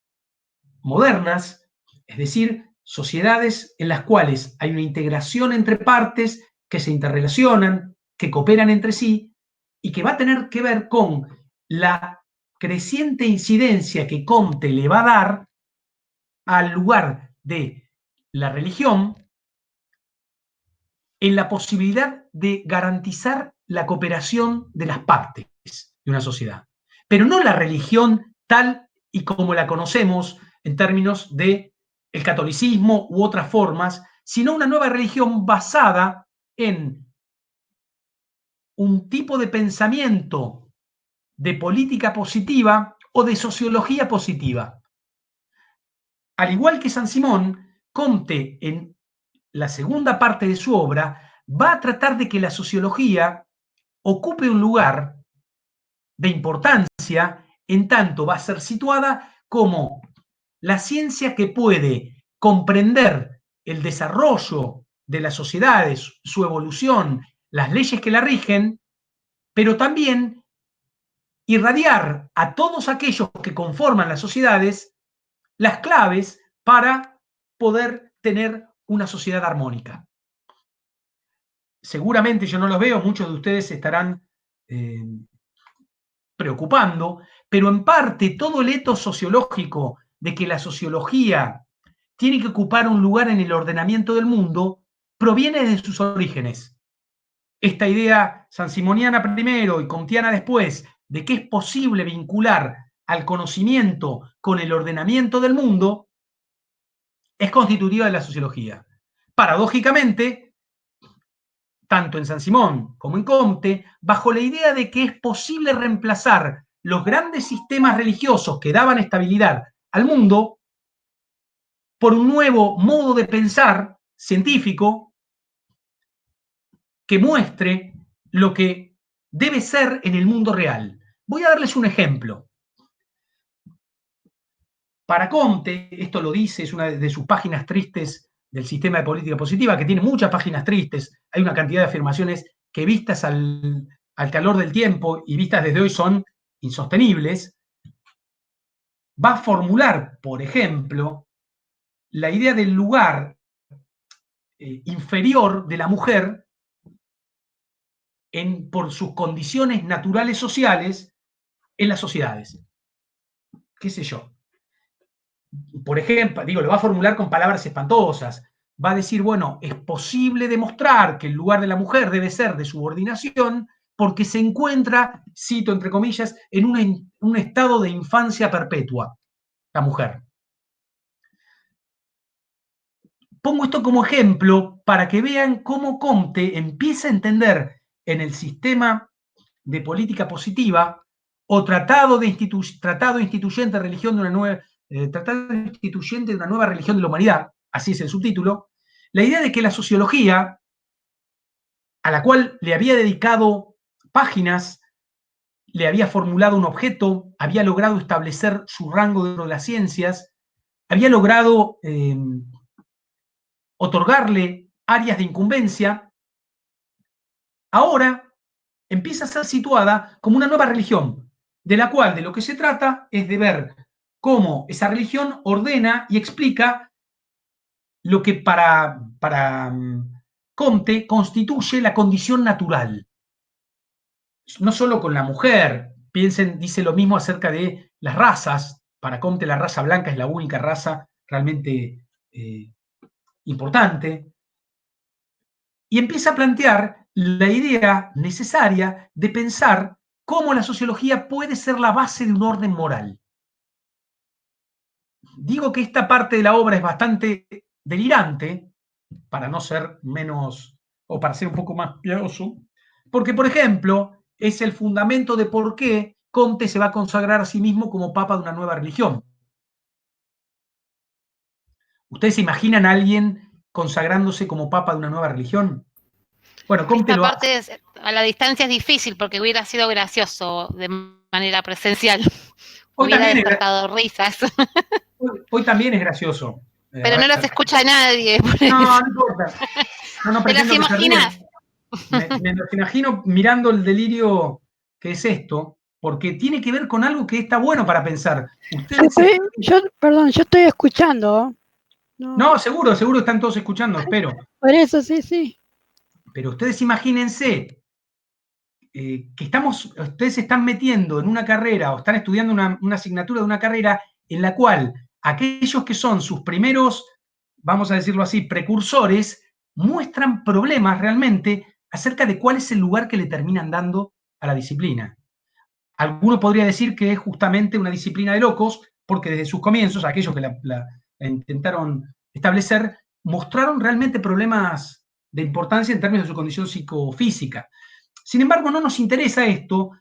modernas, es decir, sociedades en las cuales hay una integración entre partes que se interrelacionan, que cooperan entre sí y que va a tener que ver con la creciente incidencia que Comte le va a dar al lugar de la religión en la posibilidad de garantizar la cooperación de las partes de una sociedad. Pero no la religión tal y como la conocemos en términos de el catolicismo u otras formas, sino una nueva religión basada en un tipo de pensamiento de política positiva o de sociología positiva. Al igual que San Simón, Comte en la segunda parte de su obra va a tratar de que la sociología ocupe un lugar de importancia, en tanto va a ser situada como la ciencia que puede comprender el desarrollo de las sociedades, su evolución, las leyes que la rigen, pero también irradiar a todos aquellos que conforman las sociedades las claves para poder tener una sociedad armónica. Seguramente yo no los veo, muchos de ustedes se estarán preocupando, pero en parte todo el etos sociológico de que la sociología tiene que ocupar un lugar en el ordenamiento del mundo proviene de sus orígenes. Esta idea sansimoniana primero y comtiana después de que es posible vincular al conocimiento con el ordenamiento del mundo es constitutiva de la sociología. Paradójicamente, tanto en San Simón como en Comte, bajo la idea de que es posible reemplazar los grandes sistemas religiosos que daban estabilidad al mundo por un nuevo modo de pensar científico que muestre lo que debe ser en el mundo real. Voy a darles un ejemplo. Para Comte, esto lo dice, es una de sus páginas tristes del sistema de política positiva, que tiene muchas páginas tristes, hay una cantidad de afirmaciones que vistas al calor del tiempo y vistas desde hoy son insostenibles, va a formular, por ejemplo, la idea del lugar inferior de la mujer por sus condiciones naturales sociales en las sociedades. ¿Qué sé yo? Por ejemplo, lo va a formular con palabras espantosas. Va a decir, bueno, es posible demostrar que el lugar de la mujer debe ser de subordinación porque se encuentra, cito entre comillas, en un estado de infancia perpetua, la mujer. Pongo esto como ejemplo para que vean cómo Comte empieza a entender en el sistema de política positiva o tratado instituyente de religión de una nueva, tratado instituyente de una nueva religión de la humanidad, así es el subtítulo, la idea de que la sociología, a la cual le había dedicado páginas, le había formulado un objeto, había logrado establecer su rango dentro de las ciencias, había logrado otorgarle áreas de incumbencia, ahora empieza a ser situada como una nueva religión, de la cual de lo que se trata es de ver cómo esa religión ordena y explica lo que para Comte constituye la condición natural. No solo con la mujer, dice lo mismo acerca de las razas. Para Comte la raza blanca es la única raza realmente importante. Y empieza a plantear la idea necesaria de pensar cómo la sociología puede ser la base de un orden moral. Digo que esta parte de la obra es bastante delirante, para no ser menos, o para ser un poco más piadoso, porque, por ejemplo, es el fundamento de por qué Comte se va a consagrar a sí mismo como papa de una nueva religión. ¿Ustedes se imaginan a alguien consagrándose como papa de una nueva religión? Bueno, Comte Esta parte a la distancia es difícil porque hubiera sido gracioso de manera presencial. Hubiera despertado risas. Hoy también es gracioso. Pero no los escucha nadie. No importa. No ¿Te las imaginas? Me los imagino mirando el delirio que es esto, porque tiene que ver con algo que está bueno para pensar. Perdón, yo estoy escuchando. No, seguro están todos escuchando, espero. Por eso, sí. Pero ustedes imagínense que ustedes se están metiendo en una carrera o están estudiando una asignatura de una carrera en la cual aquellos que son sus primeros, vamos a decirlo así, precursores, muestran problemas realmente acerca de cuál es el lugar que le terminan dando a la disciplina. Alguno podría decir que es justamente una disciplina de locos, porque desde sus comienzos, aquellos que la intentaron establecer, mostraron realmente problemas de importancia en términos de su condición psicofísica. Sin embargo, no nos interesa esto,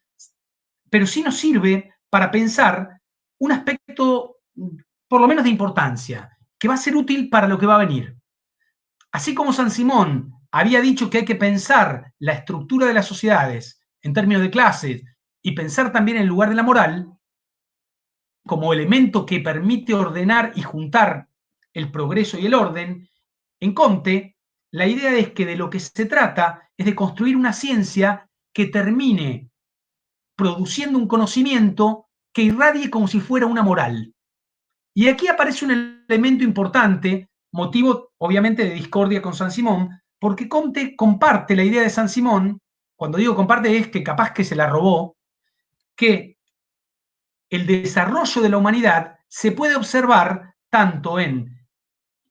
pero sí nos sirve para pensar un aspecto, por lo menos de importancia, que va a ser útil para lo que va a venir. Así como San Simón había dicho que hay que pensar la estructura de las sociedades en términos de clases y pensar también el lugar de la moral como elemento que permite ordenar y juntar el progreso y el orden, en Comte la idea es que de lo que se trata es de construir una ciencia que termine produciendo un conocimiento que irradie como si fuera una moral. Y aquí aparece un elemento importante, motivo obviamente de discordia con San Simón, porque Comte comparte la idea de San Simón, cuando digo comparte es que capaz que se la robó, que el desarrollo de la humanidad se puede observar tanto en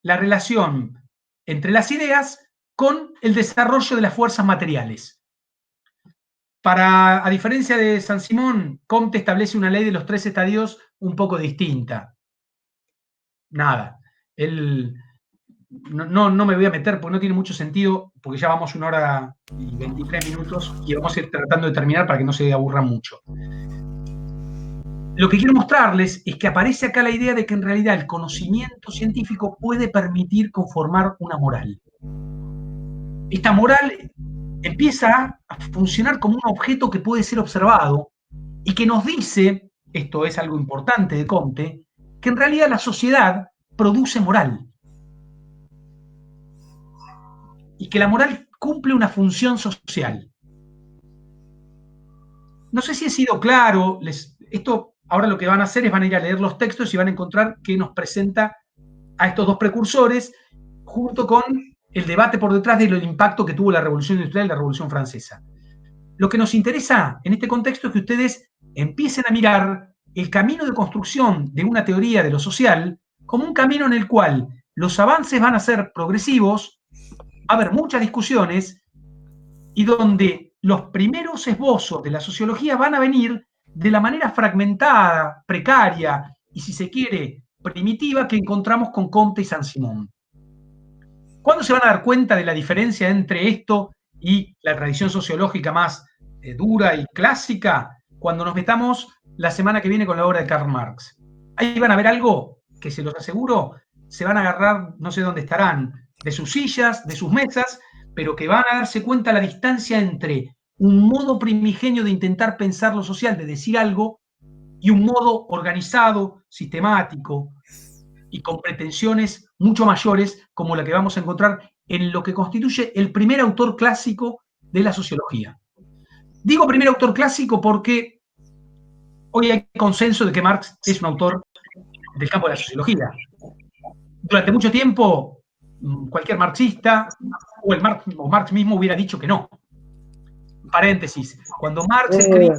la relación entre las ideas con el desarrollo de las fuerzas materiales. A diferencia de San Simón, Comte establece una ley de los 3 estadios un poco distinta. Nada, no me voy a meter porque no tiene mucho sentido, porque ya vamos 1 hora y 23 minutos y vamos a ir tratando de terminar para que no se aburran mucho. Lo que quiero mostrarles es que aparece acá la idea de que en realidad el conocimiento científico puede permitir conformar una moral. Esta moral empieza a funcionar como un objeto que puede ser observado y que nos dice, esto es algo importante de Comte, que en realidad la sociedad produce moral y que la moral cumple una función social. No sé si he sido claro, esto ahora lo que van a hacer es van a ir a leer los textos y van a encontrar que nos presenta a estos dos precursores junto con el debate por detrás del impacto que tuvo la Revolución Industrial y la Revolución Francesa. Lo que nos interesa en este contexto es que ustedes empiecen a mirar el camino de construcción de una teoría de lo social como un camino en el cual los avances van a ser progresivos, va a haber muchas discusiones y donde los primeros esbozos de la sociología van a venir de la manera fragmentada, precaria y, si se quiere, primitiva que encontramos con Comte y San Simón. ¿Cuándo se van a dar cuenta de la diferencia entre esto y la tradición sociológica más dura y clásica? Cuando nos metamos la semana que viene con la obra de Karl Marx. Ahí van a ver algo que, se los aseguro, se van a agarrar, no sé dónde estarán, de sus sillas, de sus mesas, pero que van a darse cuenta la distancia entre un modo primigenio de intentar pensar lo social, de decir algo, y un modo organizado, sistemático, y con pretensiones mucho mayores, como la que vamos a encontrar en lo que constituye el primer autor clásico de la sociología. Digo primer autor clásico porque hoy hay consenso de que Marx es un autor del campo de la sociología. Durante mucho tiempo, cualquier marxista o Marx mismo hubiera dicho que no. Paréntesis, cuando Marx escribe...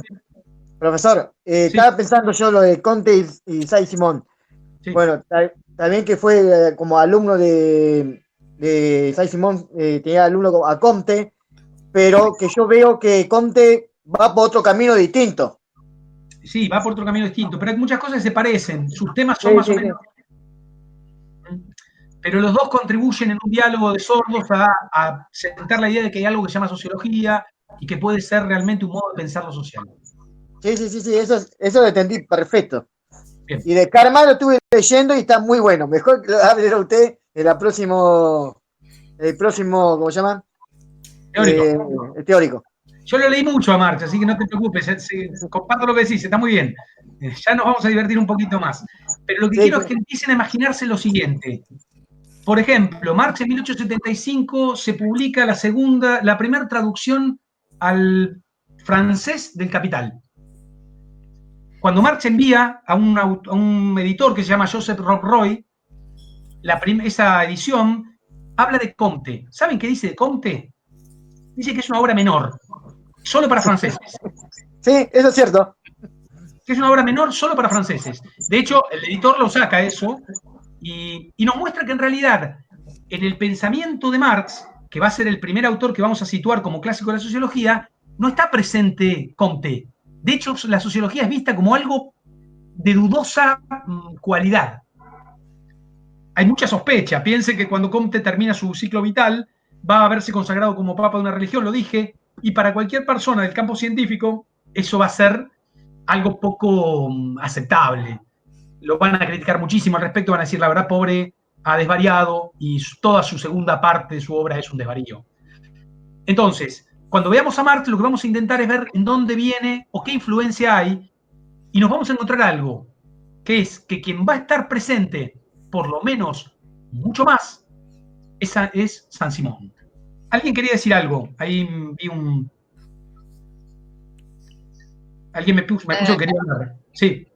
Profesor, sí. Estaba pensando yo lo de Comte y Saint-Simon. Sí. Bueno, también que fue como alumno de Saint-Simon, tenía alumno a Comte, pero que yo veo que Comte va por otro camino distinto. Sí, va por otro camino distinto, pero hay muchas cosas que se parecen, sus temas son más o menos... Pero los dos contribuyen en un diálogo de sordos a sentar la idea de que hay algo que se llama sociología y que puede ser realmente un modo de pensar lo social. Sí, eso lo entendí perfecto. Bien. Y de Karma lo estuve leyendo y está muy bueno. Mejor que lo hable usted en el próximo, ¿cómo se llama? Teórico. El teórico. Yo lo leí mucho a Marx, así que no te preocupes, comparto lo que decís, está muy bien. Ya nos vamos a divertir un poquito más. Pero lo que quiero es que empiecen a imaginarse lo siguiente. Por ejemplo, Marx en 1875 se publica la primera traducción al francés del Capital. Cuando Marx envía a un editor que se llama Joseph Rob-Roy, esa edición habla de Comte. ¿Saben qué dice de Comte? Dice que es una obra menor, solo para franceses. Sí, eso es cierto. Que es una obra menor solo para franceses. De hecho, el editor lo saca eso y nos muestra que en realidad, en el pensamiento de Marx, que va a ser el primer autor que vamos a situar como clásico de la sociología, no está presente Comte. De hecho, la sociología es vista como algo de dudosa cualidad. Hay mucha sospecha. Piense que cuando Comte termina su ciclo vital, va a haberse consagrado como papa de una religión, lo dije, y para cualquier persona del campo científico, eso va a ser algo poco aceptable. Lo van a criticar muchísimo al respecto, van a decir, la verdad, pobre, ha desvariado, y toda su segunda parte de su obra es un desvarío. Entonces, cuando veamos a Marx, lo que vamos a intentar es ver en dónde viene o qué influencia hay, y nos vamos a encontrar algo, que es que quien va a estar presente, por lo menos mucho más, esa es Saint-Simon. ¿Alguien quería decir algo? Ahí vi un... Alguien me puso que quería hablar. Sí.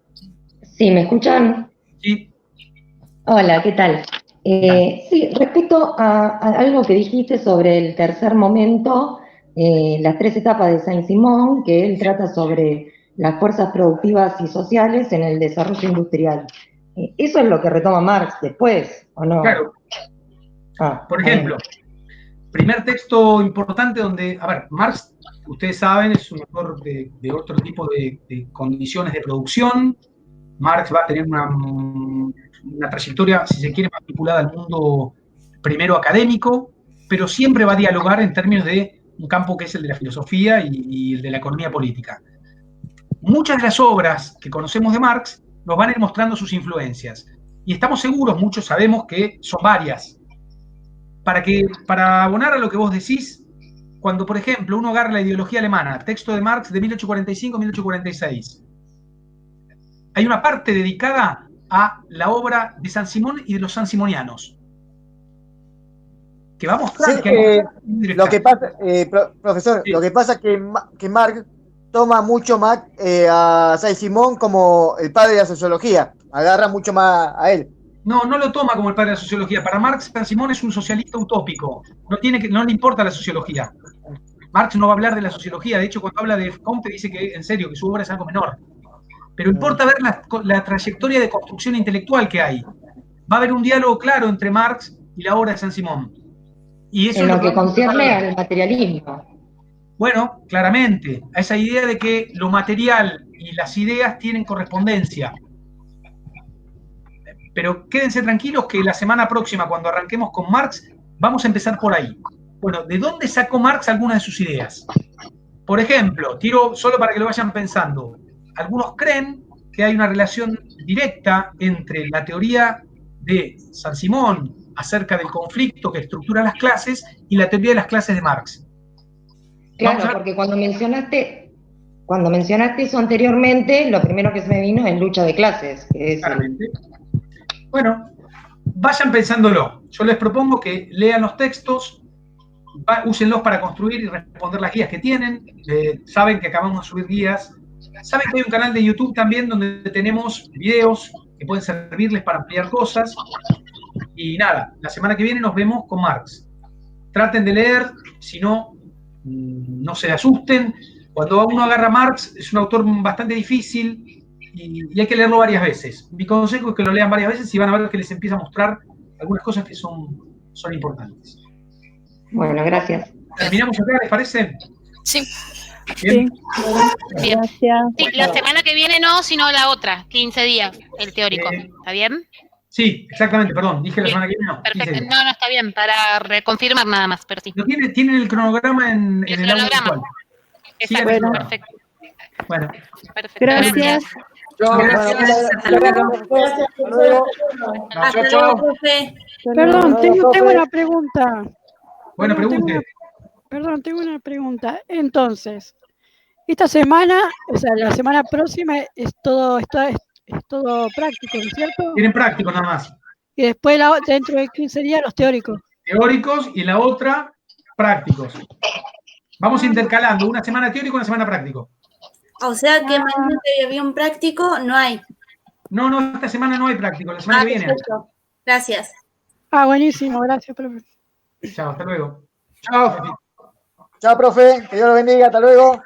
Sí, ¿me escuchan? Sí. Hola, ¿qué tal? Sí, respecto a algo que dijiste sobre el tercer momento, las tres etapas de Saint-Simon, que él trata sobre las fuerzas productivas y sociales en el desarrollo industrial. ¿Eso es lo que retoma Marx después, o no? Claro. Por ejemplo, primer texto importante donde, a ver, Marx, ustedes saben, es un autor de otro tipo de condiciones de producción. Marx va a tener una trayectoria, si se quiere, más vinculada al mundo primero académico, pero siempre va a dialogar en términos de un campo que es el de la filosofía y el de la economía política. Muchas de las obras que conocemos de Marx nos van a ir mostrando sus influencias. Y estamos seguros, muchos sabemos que son varias. Para abonar a lo que vos decís, cuando, por ejemplo, uno agarra la ideología alemana, texto de Marx de 1845-1846, hay una parte dedicada a la obra de Saint-Simon y de los sansimonianos, que va a mostrar que lo que pasa, profesor, sí. Lo que pasa es que Marx toma mucho más a Saint-Simon como el padre de la sociología, agarra mucho más a él. No lo toma como el padre de la sociología. Para Marx, Saint-Simon es un socialista utópico. No le importa la sociología. Marx no va a hablar de la sociología. De hecho, cuando habla de Comte, dice que, en serio, que su obra es algo menor. Pero importa ver la trayectoria de construcción intelectual que hay. Va a haber un diálogo claro entre Marx y la obra de Saint-Simon. Y eso en lo que concierne al materialismo. Bueno, claramente, a esa idea de que lo material y las ideas tienen correspondencia. Pero quédense tranquilos que la semana próxima, cuando arranquemos con Marx, vamos a empezar por ahí. Bueno, ¿de dónde sacó Marx algunas de sus ideas? Por ejemplo, tiro solo para que lo vayan pensando. Algunos creen que hay una relación directa entre la teoría de Saint-Simon acerca del conflicto que estructura las clases y la teoría de las clases de Marx. Claro, porque cuando mencionaste eso anteriormente, lo primero que se me vino es lucha de clases. Claramente. Bueno, vayan pensándolo. Yo les propongo que lean los textos, úsenlos para construir y responder las guías que tienen. Saben que acabamos de subir guías. Saben que hay un canal de YouTube también donde tenemos videos que pueden servirles para ampliar cosas. Y nada, la semana que viene nos vemos con Marx. Traten de leer, si no, no se asusten. Cuando uno agarra a Marx, es un autor bastante difícil y hay que leerlo varias veces. Mi consejo es que lo lean varias veces y van a ver que les empieza a mostrar algunas cosas que son importantes. Bueno, gracias. ¿Terminamos acá, les parece? Sí. Bien. Bien. Gracias. Sí, la semana que viene no, sino la otra, 15 días, el teórico. ¿Está bien? Sí, exactamente, perdón, dije la Bien. semana que viene, no. Perfecto, no, está bien, para reconfirmar nada más, pero sí. ¿Lo tienen el cronograma en El el audio cronograma. virtual? Exacto, Bueno. perfecto. Bueno, Perfecto. Gracias. Hasta luego, profe. Perdón, tengo una pregunta. bueno, pregunte. Tengo una pregunta. Entonces, esta semana, o sea, la semana próxima es todo práctico, ¿no es cierto? Tienen prácticos nada más. Y después, dentro de 15 días, los teóricos. Teóricos y la otra, prácticos. Vamos intercalando, una semana teórico, una semana práctico. O sea que mañana que había un práctico, no hay. No, esta semana no hay práctico, la semana que viene. Perfecto. Gracias. Buenísimo, gracias, profe. Chao, hasta luego. Chao. Chao, profe, que Dios lo bendiga, hasta luego.